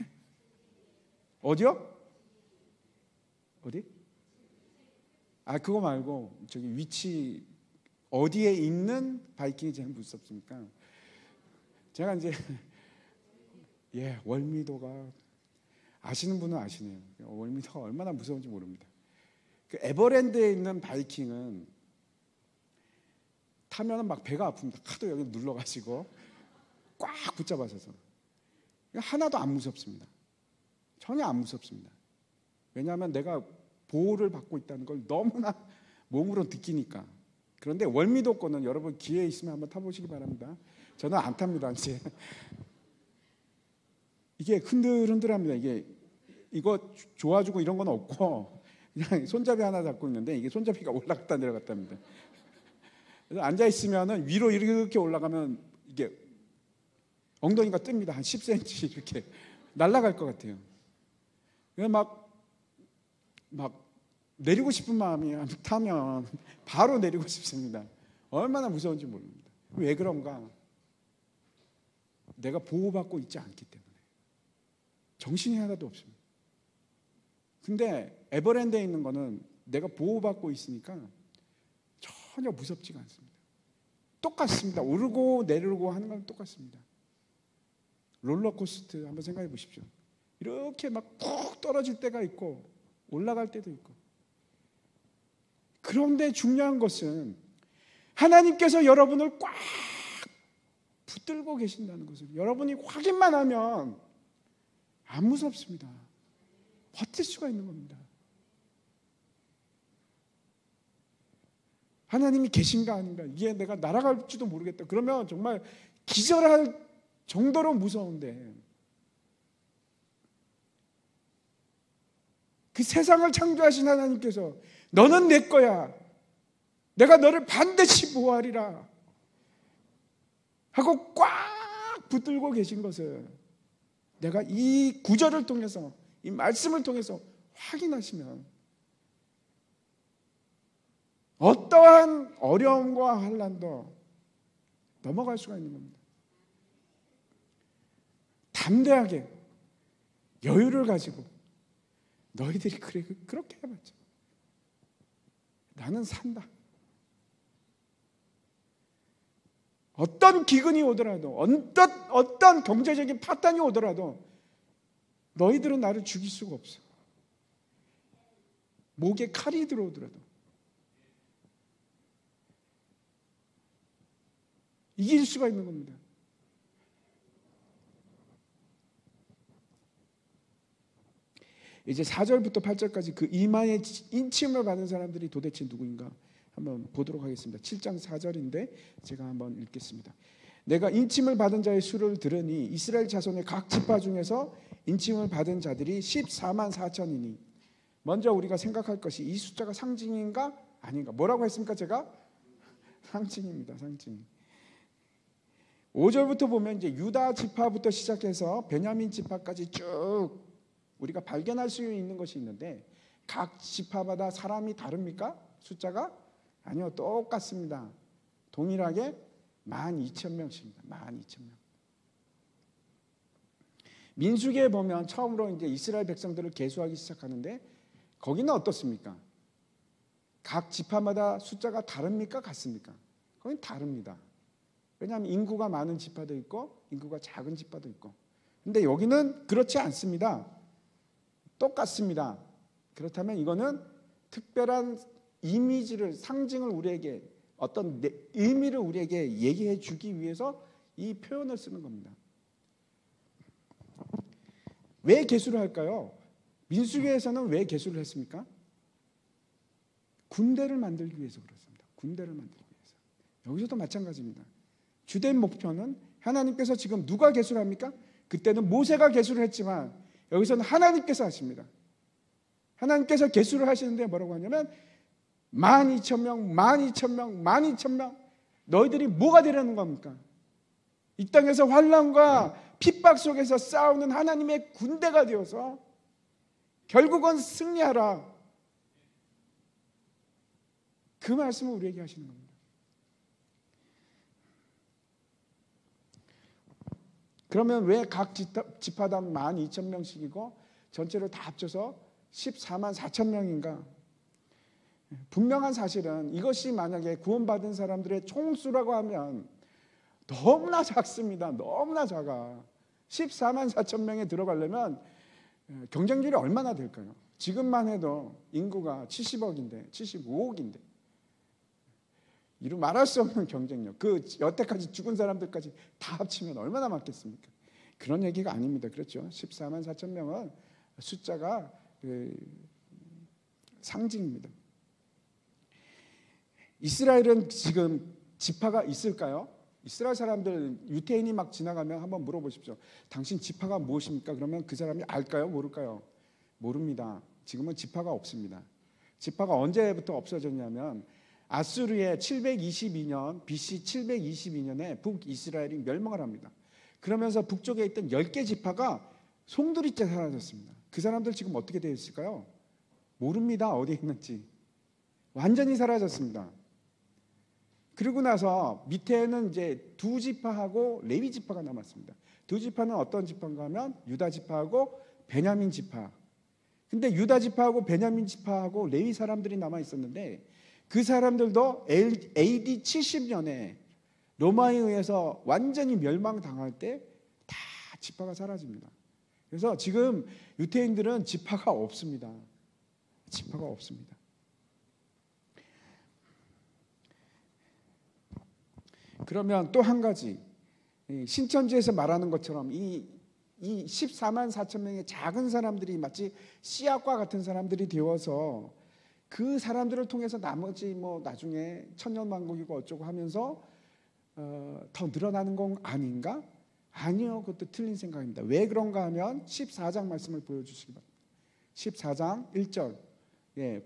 어디요? 어디? 그거 말고 저기 위치 어디에 있는 바이킹이 제일 무섭습니까? 제가 이제 월미도가 아시는 분은 아시네요. 월미도가 얼마나 무서운지 모릅니다. 그 에버랜드에 있는 바이킹은 타면은 막 배가 아픕니다. 하도 여기 눌러가지고 꽉 붙잡아서서 하나도 안 무섭습니다. 전혀 안 무섭습니다. 왜냐하면 내가 보호를 받고 있다는 걸 너무나 몸으로 느끼니까. 그런데 월미도 거는 여러분 기회 있으면 한번 타보시기 바랍니다. 저는 안 탑니다. 이제 이게 흔들흔들합니다. 이거 좋아주고 이런 건 없고 그냥 손잡이 하나 잡고 있는데 이게 손잡이가 올라갔다 내려갔다 합니다. 그래서 앉아 있으면은 위로 이렇게 올라가면 이게 엉덩이가 뜹니다. 한 10cm 이렇게 날아갈 것 같아요. 막 내리고 싶은 마음이 타면 바로 내리고 싶습니다. 얼마나 무서운지 모릅니다. 왜 그런가? 내가 보호받고 있지 않기 때문에. 정신이 하나도 없습니다. 근데 에버랜드에 있는 거는 내가 보호받고 있으니까 전혀 무섭지가 않습니다. 똑같습니다. 오르고 내리고 하는 건 똑같습니다. 롤러코스터 한번 생각해 보십시오. 이렇게 막 푹 떨어질 때가 있고 올라갈 때도 있고. 그런데 중요한 것은 하나님께서 여러분을 꽉 붙들고 계신다는 것을 여러분이 확인만 하면 안 무섭습니다. 버틸 수가 있는 겁니다. 하나님이 계신가 아닌가, 이게 내가 날아갈지도 모르겠다. 그러면 정말 기절할 정도로 무서운데, 그 세상을 창조하신 하나님께서 너는 내 거야, 내가 너를 반드시 보호하리라 하고 꽉 붙들고 계신 것을 내가 이 구절을 통해서, 이 말씀을 통해서 확인하시면 어떠한 어려움과 환난도 넘어갈 수가 있는 겁니다. 담대하게 여유를 가지고 너희들이 그렇게 해봤자 나는 산다. 어떤 기근이 오더라도, 어떤 경제적인 파탄이 오더라도 너희들은 나를 죽일 수가 없어. 목에 칼이 들어오더라도 이길 수가 있는 겁니다. 이제 4절부터 8절까지 그 이마에 인침을 받은 사람들이 도대체 누구인가 한번 보도록 하겠습니다. 7장 4절인데 제가 한번 읽겠습니다. 내가 인침을 받은 자의 수를 들으니 이스라엘 자손의 각 지파 중에서 인침을 받은 자들이 14만 4천이니 먼저 우리가 생각할 것이 이 숫자가 상징인가 아닌가. 뭐라고 했습니까? 제가 상징입니다. 상징. 5절부터 보면 이제 유다 지파부터 시작해서 베냐민 지파까지 쭉 우리가 발견할 수 있는 것이 있는데 각 지파마다 사람이 다릅니까? 숫자가? 아니요, 똑같습니다. 동일하게 12,000명씩입니다. 12,000명. 민수기에 보면 처음으로 이제 이스라엘 백성들을 계수하기 시작하는데 거기는 어떻습니까? 각 지파마다 숫자가 다릅니까? 같습니까? 거긴 다릅니다. 왜냐하면 인구가 많은 지파도 있고 인구가 작은 지파도 있고. 근데 여기는 그렇지 않습니다. 똑같습니다. 그렇다면 이거는 특별한 이미지를, 상징을 우리에게, 어떤 의미를 우리에게 얘기해 주기 위해서 이 표현을 쓰는 겁니다. 왜 계수를 할까요? 민수기에서는 왜 계수를 했습니까? 군대를 만들기 위해서 그렇습니다. 군대를 만들기 위해서. 여기서도 마찬가지입니다. 주된 목표는 하나님께서 지금 누가 계수를 합니까? 그때는 모세가 계수를 했지만 여기서는 하나님께서 하십니다. 하나님께서 계수를 하시는데 뭐라고 하냐면 12,000명, 12,000명, 12,000명. 너희들이 뭐가 되려는 겁니까? 이 땅에서 환난과 핍박 속에서 싸우는 하나님의 군대가 되어서 결국은 승리하라. 그 말씀을 우리에게 하시는 겁니다. 그러면 왜 각 지파당 12,000명씩이고 전체를 다 합쳐서 14만 4천 명인가? 분명한 사실은 이것이 만약에 구원받은 사람들의 총수라고 하면 너무나 작습니다. 너무나 작아. 14만 4천 명에 들어가려면 경쟁률이 얼마나 될까요? 지금만 해도 인구가 70억인데 75억인데 이루 말할 수 없는 경쟁력. 그 여태까지 죽은 사람들까지 다 합치면 얼마나 많겠습니까? 그런 얘기가 아닙니다. 그렇죠? 14만 4천 명은 숫자가 상징입니다. 이스라엘은 지금 지파가 있을까요? 이스라엘 사람들 유태인이 막 지나가면 한번 물어보십시오. 당신 지파가 무엇입니까? 그러면 그 사람이 알까요? 모를까요? 모릅니다. 지금은 지파가 없습니다. 지파가 언제부터 없어졌냐면 아수르의 722년 BC 722년에 북이스라엘이 멸망을 합니다. 그러면서 북쪽에 있던 10개 지파가 송두리째 사라졌습니다. 그 사람들 지금 어떻게 되어 있을까요? 모릅니다. 어디에 있는지. 완전히 사라졌습니다. 그리고 나서 밑에는 이제 두 지파하고 레위 지파가 남았습니다. 두 지파는 어떤 지파인가 하면 유다 지파하고 베냐민 지파. 근데 유다 지파하고 베냐민 지파하고 레위 사람들이 남아 있었는데 그 사람들도 AD 70년에 로마에 의해서 완전히 멸망당할 때 다 지파가 사라집니다. 그래서 지금 유태인들은 지파가 없습니다. 지파가 없습니다. 그러면 또 한 가지, 신천지에서 말하는 것처럼 이 14만 4천 명의 작은 사람들이 마치 씨앗과 같은 사람들이 되어서 그 사람들을 통해서 나머지 뭐 나중에 천년만국이고 어쩌고 하면서 더 늘어나는 건 아닌가? 아니요, 그것도 틀린 생각입니다. 왜 그런가 하면 14장 말씀을 보여주시기 바랍니다. 14장 1절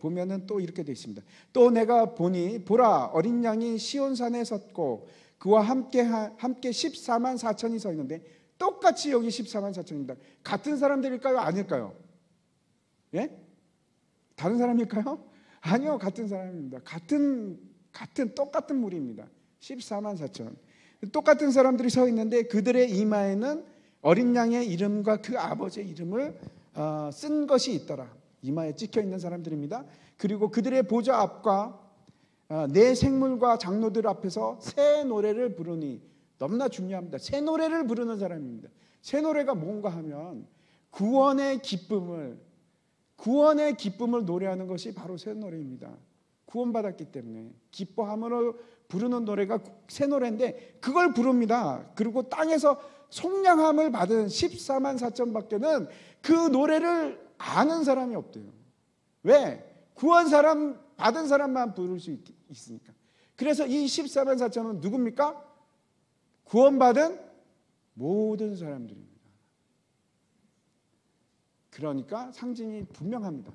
보면은 또 이렇게 되어 있습니다. 또 내가 보니 보라 어린 양이 시온산에 섰고 그와 함께 14만 4천이 서 있는데 똑같이 여기 14만 4천입니다. 같은 사람들일까요? 아닐까요? 예? 다른 사람일까요? 아니요, 같은 사람입니다. 똑같은 무리입니다. 14만 4천. 똑같은 사람들이 서 있는데 그들의 이마에는 어린 양의 이름과 그 아버지의 이름을 쓴 것이 있더라. 이마에 찍혀 있는 사람들입니다. 그리고 그들의 보좌 앞과 내 생물과 장로들 앞에서 새 노래를 부르니, 너무나 중요합니다. 새 노래를 부르는 사람입니다. 새 노래가 뭔가 하면 구원의 기쁨을 노래하는 것이 바로 새 노래입니다. 구원받았기 때문에 기뻐함으로 부르는 노래가 새 노래인데 그걸 부릅니다. 그리고 땅에서 속량함을 받은 14만 4천밖에는 그 노래를 아는 사람이 없대요. 왜? 구원 사람 받은 사람만 부를 수 있으니까. 그래서 이 14만 4천은 누굽니까? 구원받은 모든 사람들입니다. 그러니까 상징이 분명합니다.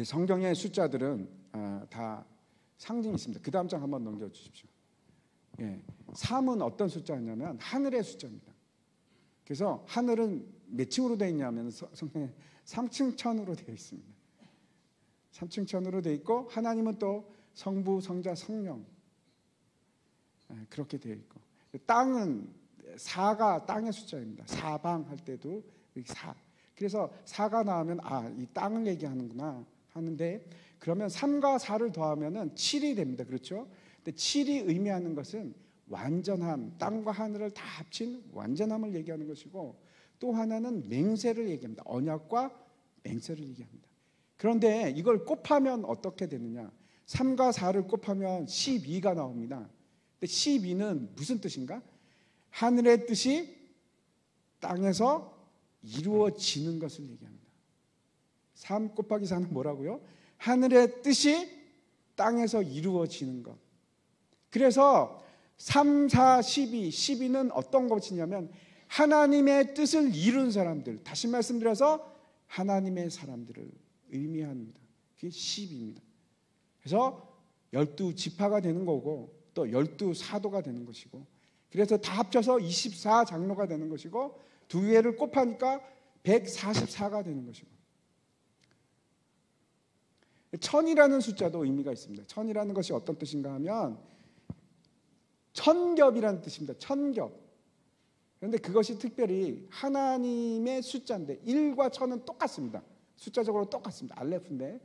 성경의 숫자들은 다 상징이 있습니다. 그 다음 장 한번 넘겨주십시오. 3은 어떤 숫자냐면 하늘의 숫자입니다. 그래서 하늘은 몇 층으로 되어 있냐면 성경에 3층 천으로 되어 있습니다. 3층 천으로 되어 있고 하나님은 또 성부, 성자, 성령 그렇게 되어 있고 땅은 4가 땅의 숫자입니다. 사방 할 때도 4. 그래서 4가 나오면 이 땅을 얘기하는구나 하는데 그러면 3과 4를 더하면은 7이 됩니다. 그렇죠? 근데 7이 의미하는 것은 완전함, 땅과 하늘을 다 합친 완전함을 얘기하는 것이고 또 하나는 맹세를 얘기합니다. 언약과 맹세를 얘기합니다. 그런데 이걸 곱하면 어떻게 되느냐? 3과 4를 곱하면 12가 나옵니다. 근데 12는 무슨 뜻인가? 하늘의 뜻이 땅에서 이루어지는 것을 얘기합니다. 3 곱하기 4는 뭐라고요? 하늘의 뜻이 땅에서 이루어지는 것. 그래서 3, 4, 12, 12는 어떤 것이냐면 하나님의 뜻을 이룬 사람들, 다시 말씀드려서 하나님의 사람들을 의미합니다. 그게 12입니다. 그래서 12지파가 되는 거고 또 12사도가 되는 것이고 그래서 다 합쳐서 24장로가 되는 것이고 두 개를 곱하니까 144가 되는 것이고 천이라는 숫자도 의미가 있습니다. 천이라는 것이 어떤 뜻인가 하면 천겹이라는 뜻입니다. 천겹. 그런데 그것이 특별히 하나님의 숫자인데 1과 천은 똑같습니다. 숫자적으로 똑같습니다. 알레프인데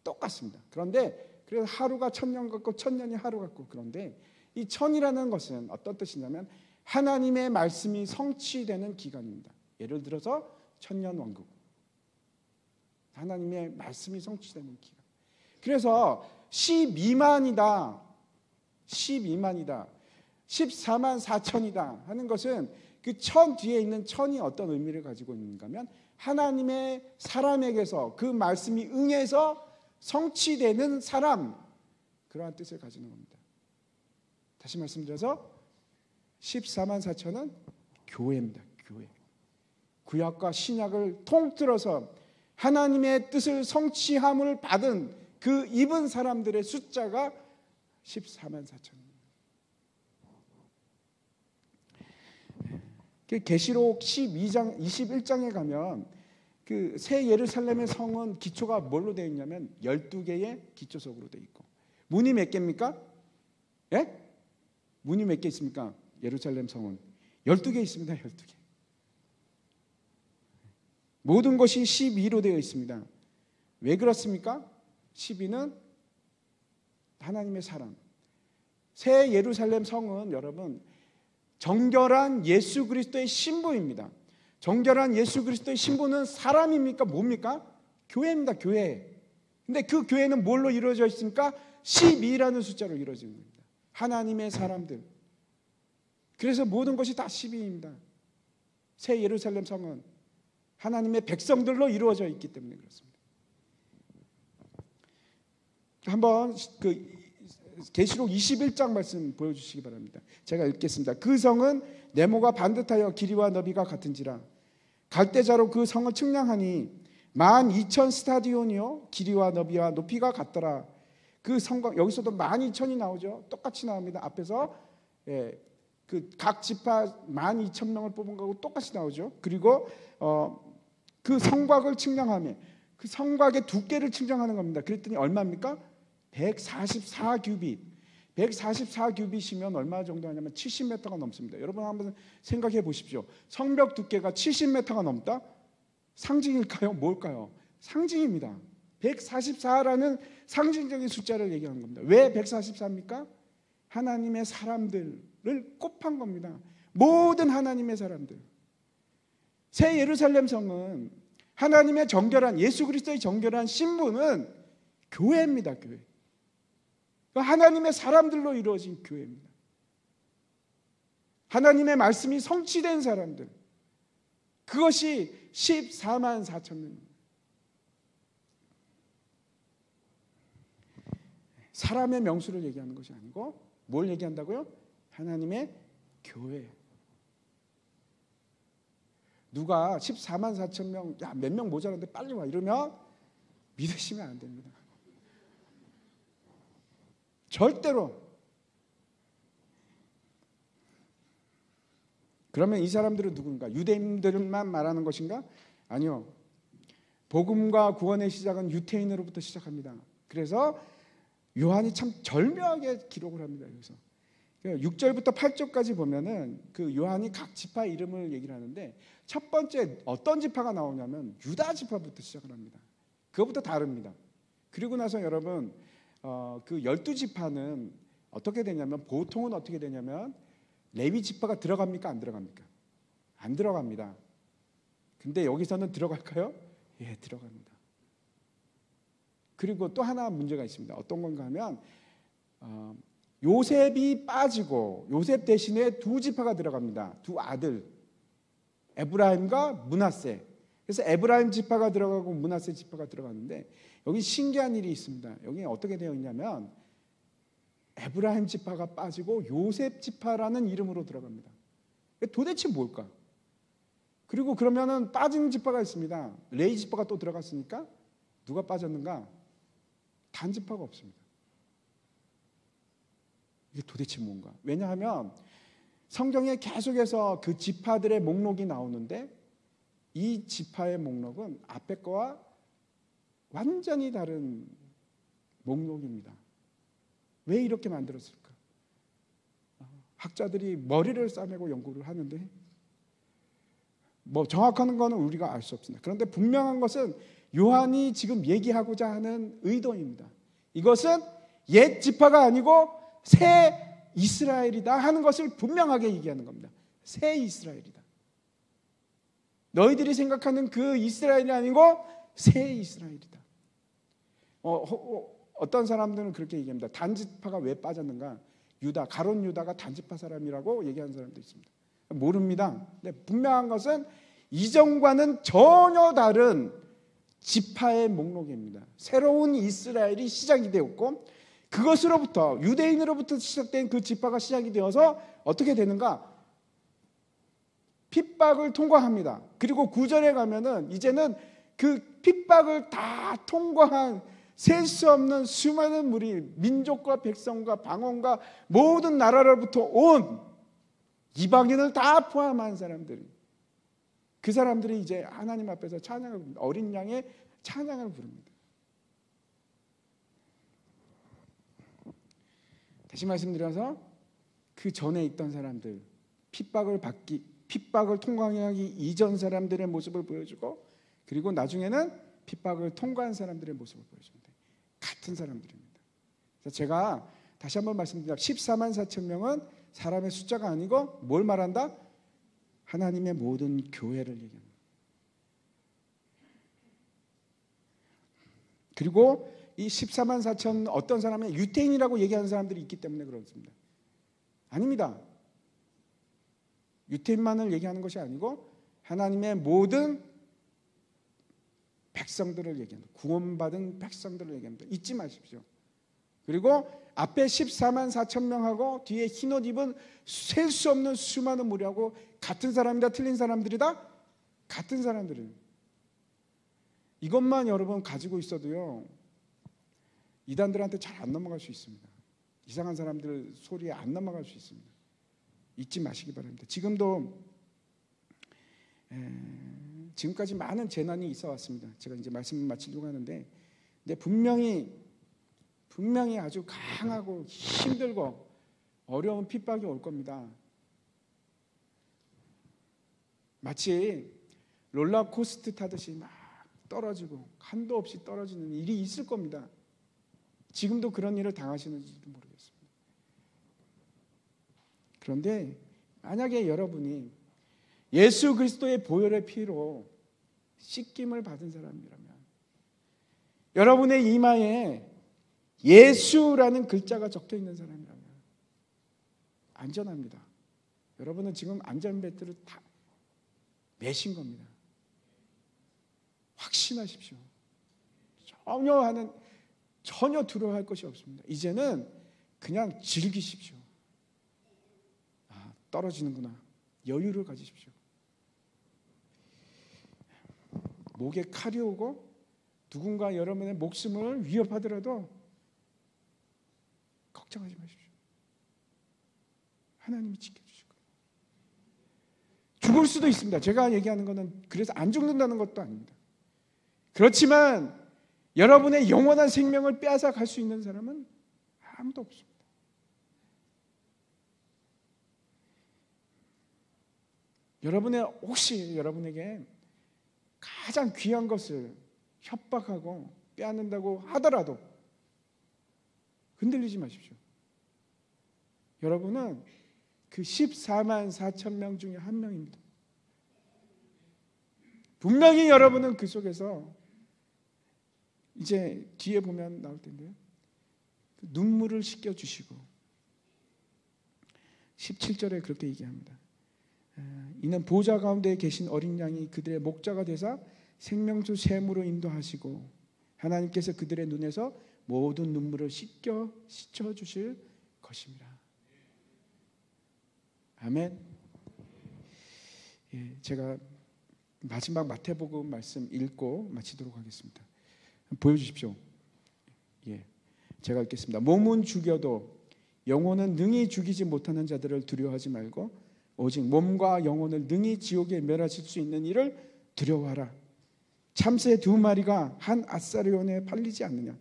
똑같습니다. 그런데 그래서 하루가 천년 같고 천년이 하루 같고 그런데 이 천이라는 것은 어떤 뜻이냐면 하나님의 말씀이 성취되는 기간입니다. 예를 들어서 천년왕국. 하나님의 말씀이 성취되는 기간. 그래서 12만이다. 12만이다. 14만 4천이다 하는 것은 그 천 뒤에 있는 천이 어떤 의미를 가지고 있는가 하면 하나님의 사람에게서 그 말씀이 응해서 성취되는 사람 그러한 뜻을 가지는 겁니다. 다시 말씀드려서 14만 4천은 교회입니다. 교회. 구약과 신약을 통틀어서 하나님의 뜻을 성취함을 받은 그 입은 사람들의 숫자가 14만 4천입니다. 계시록 12장 21장에 가면 그 새 예루살렘의 성은 기초가 뭘로 되어 있냐면 12개의 기초석으로 되어 있고 문이 몇 개입니까? 예? 문이 몇 개 있습니까? 예루살렘 성은 12개 있습니다. 12개. 모든 것이 12로 되어 있습니다. 왜 그렇습니까? 12는 하나님의 사람. 새 예루살렘 성은 여러분 정결한 예수 그리스도의 신부입니다. 정결한 예수 그리스도의 신부는 사람입니까? 뭡니까? 교회입니다. 교회. 근데 그 교회는 뭘로 이루어져 있습니까? 12라는 숫자로 이루어진 겁니다. 하나님의 사람들. 그래서 모든 것이 다 12입니다. 새 예루살렘 성은 하나님의 백성들로 이루어져 있기 때문에 그렇습니다. 한번 그 계시록 21장 말씀 보여주시기 바랍니다. 제가 읽겠습니다. 그 성은 네모가 반듯하여 길이와 너비가 같은지라 갈대자로 그 성을 측량하니 12,000 스타디온이요 길이와 너비와 높이가 같더라. 그 성과 여기서도 12,000이 나오죠. 똑같이 나옵니다. 앞에서 그 각 지파 12,000명을 뽑은 거하고 똑같이 나오죠. 그리고 그 성곽을 측량하며 그 성곽의 두께를 측량하는 겁니다. 그랬더니 얼마입니까? 144규빗. 144규빗이면 얼마 정도 하냐면 70m가 넘습니다. 여러분 한번 생각해 보십시오. 성벽 두께가 70m가 넘다? 상징일까요? 뭘까요? 상징입니다. 144라는 상징적인 숫자를 얘기하는 겁니다. 왜 144입니까? 하나님의 사람들을 곱한 겁니다. 모든 하나님의 사람들. 새 예루살렘 성은 하나님의 정결한, 예수 그리스도의 정결한 신분은 교회입니다. 교회. 하나님의 사람들로 이루어진 교회입니다. 하나님의 말씀이 성취된 사람들, 그것이 14만 4천 명입니다. 사람의 명수를 얘기하는 것이 아니고 뭘 얘기한다고요? 하나님의 교회. 누가 14만 4천 명, 야, 몇 명 모자란데 빨리 와 이러면 믿으시면 안 됩니다. 절대로. 그러면 이 사람들은 누군가? 유대인들만 말하는 것인가? 아니요. 복음과 구원의 시작은 유태인으로부터 시작합니다. 그래서 요한이 참 절묘하게 기록을 합니다. 여기서 6절부터 8절까지 보면은 그 요한이 각 지파 이름을 얘기를 하는데 첫 번째 어떤 지파가 나오냐면 유다 지파부터 시작을 합니다. 그것부터 다릅니다. 그리고 나서 여러분 그 12지파는 어떻게 되냐면 보통은 어떻게 되냐면 레위 지파가 들어갑니까? 안 들어갑니까? 안 들어갑니다. 근데 여기서는 들어갈까요? 예, 들어갑니다. 그리고 또 하나 문제가 있습니다. 어떤 건가 하면 요셉이 빠지고 요셉 대신에 두 지파가 들어갑니다. 두 아들, 에브라임과 므낫세. 그래서 에브라임 지파가 들어가고 므낫세 지파가 들어가는데 여기 신기한 일이 있습니다. 여기 어떻게 되어 있냐면 에브라임 지파가 빠지고 요셉 지파라는 이름으로 들어갑니다. 도대체 뭘까? 그리고 그러면은 빠진 지파가 있습니다. 레위 지파가 또 들어갔으니까 누가 빠졌는가? 단 지파가 없습니다. 이게 도대체 뭔가? 왜냐하면 성경에 계속해서 그 지파들의 목록이 나오는데 이 지파의 목록은 앞에 거와 완전히 다른 목록입니다. 왜 이렇게 만들었을까? 학자들이 머리를 싸매고 연구를 하는데 뭐 정확한 거는 우리가 알 수 없습니다. 그런데 분명한 것은 요한이 지금 얘기하고자 하는 의도입니다. 이것은 옛 지파가 아니고 새 이스라엘이다 하는 것을 분명하게 얘기하는 겁니다. 새 이스라엘이다. 너희들이 생각하는 그 이스라엘이 아니고 새 이스라엘이다. 어떤 사람들은 그렇게 얘기합니다. 단지파가 왜 빠졌는가? 유다, 가론 유다가 단지파 사람이라고 얘기하는 사람도 있습니다. 모릅니다. 근데 분명한 것은 이전과는 전혀 다른 지파의 목록입니다. 새로운 이스라엘이 시작이 되었고 그것으로부터 유대인으로부터 시작된 그 지파가 시작이 되어서 어떻게 되는가? 핍박을 통과합니다. 그리고 9절에 가면은 이제는 그 핍박을 다 통과한 셀 수 없는 수많은 무리, 민족과 백성과 방언과 모든 나라로부터 온 이방인을 다 포함한 사람들, 그 사람들이 이제 하나님 앞에서 찬양을 부릅니다. 어린 양의 찬양을 부릅니다. 다시 말씀드려서 그 전에 있던 사람들, 핍박을 통과하기 이전 사람들의 모습을 보여주고, 그리고 나중에는 핍박을 통과한 사람들의 모습을 보여줍니다. 같은 사람들입니다. 그래서 제가 다시 한번 말씀드립니다. 14만 4천 명은 사람의 숫자가 아니고 뭘 말한다? 하나님의 모든 교회를 얘기합니다. 그리고 이 14만 4천 어떤 사람은 유태인이라고 얘기하는 사람들이 있기 때문에 그렇습니다. 아닙니다. 유태인만을 얘기하는 것이 아니고 하나님의 모든 백성들을 얘기합니다. 구원받은 백성들을 얘기합니다. 잊지 마십시오. 그리고 앞에 14만 4천 명하고 뒤에 흰옷 입은 셀 수 없는 수많은 무리하고 같은 사람이다 틀린 사람들이다? 같은 사람들이에요. 이것만 여러분 가지고 있어도요 이단들한테 잘 안 넘어갈 수 있습니다. 이상한 사람들 소리에 안 넘어갈 수 있습니다. 잊지 마시기 바랍니다. 지금까지 많은 재난이 있어 왔습니다. 제가 이제 말씀을 마치려고 하는데, 근데 분명히 아주 강하고 힘들고 어려운 핍박이 올 겁니다. 마치 롤러코스터 타듯이 막 떨어지고 한도 없이 떨어지는 일이 있을 겁니다. 지금도 그런 일을 당하시는지도 모르겠습니다. 그런데 만약에 여러분이 예수 그리스도의 보혈의 피로 씻김을 받은 사람이라면, 여러분의 이마에 예수라는 글자가 적혀 있는 사람이라면 안전합니다. 여러분은 지금 안전벨트를 다 매신 겁니다. 확신하십시오. 전혀 두려워할 것이 없습니다. 이제는 그냥 즐기십시오. 떨어지는구나. 여유를 가지십시오. 목에 칼이 오고 누군가 여러분의 목숨을 위협하더라도 걱정하지 마십시오. 하나님이 지켜주실 거예요. 죽을 수도 있습니다. 제가 얘기하는 것은 그래서 안 죽는다는 것도 아닙니다. 그렇지만 여러분의 영원한 생명을 빼앗아 갈 수 있는 사람은 아무도 없습니다. 혹시 여러분에게 가장 귀한 것을 협박하고 빼앗는다고 하더라도 흔들리지 마십시오. 여러분은 그 14만 4천 명 중에 한 명입니다. 분명히 여러분은 그 속에서 이제 뒤에 보면 나올 텐데요, 눈물을 씻겨주시고 17절에 그렇게 얘기합니다. 이는 보좌 가운데 계신 어린 양이 그들의 목자가 되사 생명수 샘으로 인도하시고 하나님께서 그들의 눈에서 모든 눈물을 씻겨주실 것입니다. 아멘. 제가 마지막 마태복음 말씀 읽고 마치도록 하겠습니다. 보여주십시오. 제가 읽겠습니다. 몸은 죽여도 영혼은 능히 죽이지 못하는 자들을 두려워하지 말고 오직 몸과 영혼을 능히 지옥에 멸하실 수 있는 이를 두려워하라. 참새 2마리가 한 아사리온에 팔리지 않느냐.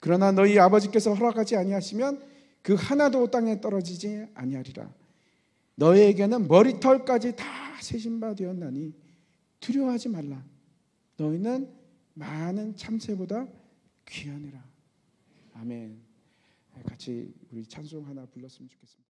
그러나 너희 아버지께서 허락하지 아니하시면 그 하나도 땅에 떨어지지 아니하리라. 너희에게는 머리털까지 다 세신 바 되었나니 두려워하지 말라. 너희는 많은 참새보다 귀하니라. 아멘. 같이 우리 찬송 하나 불렀으면 좋겠습니다.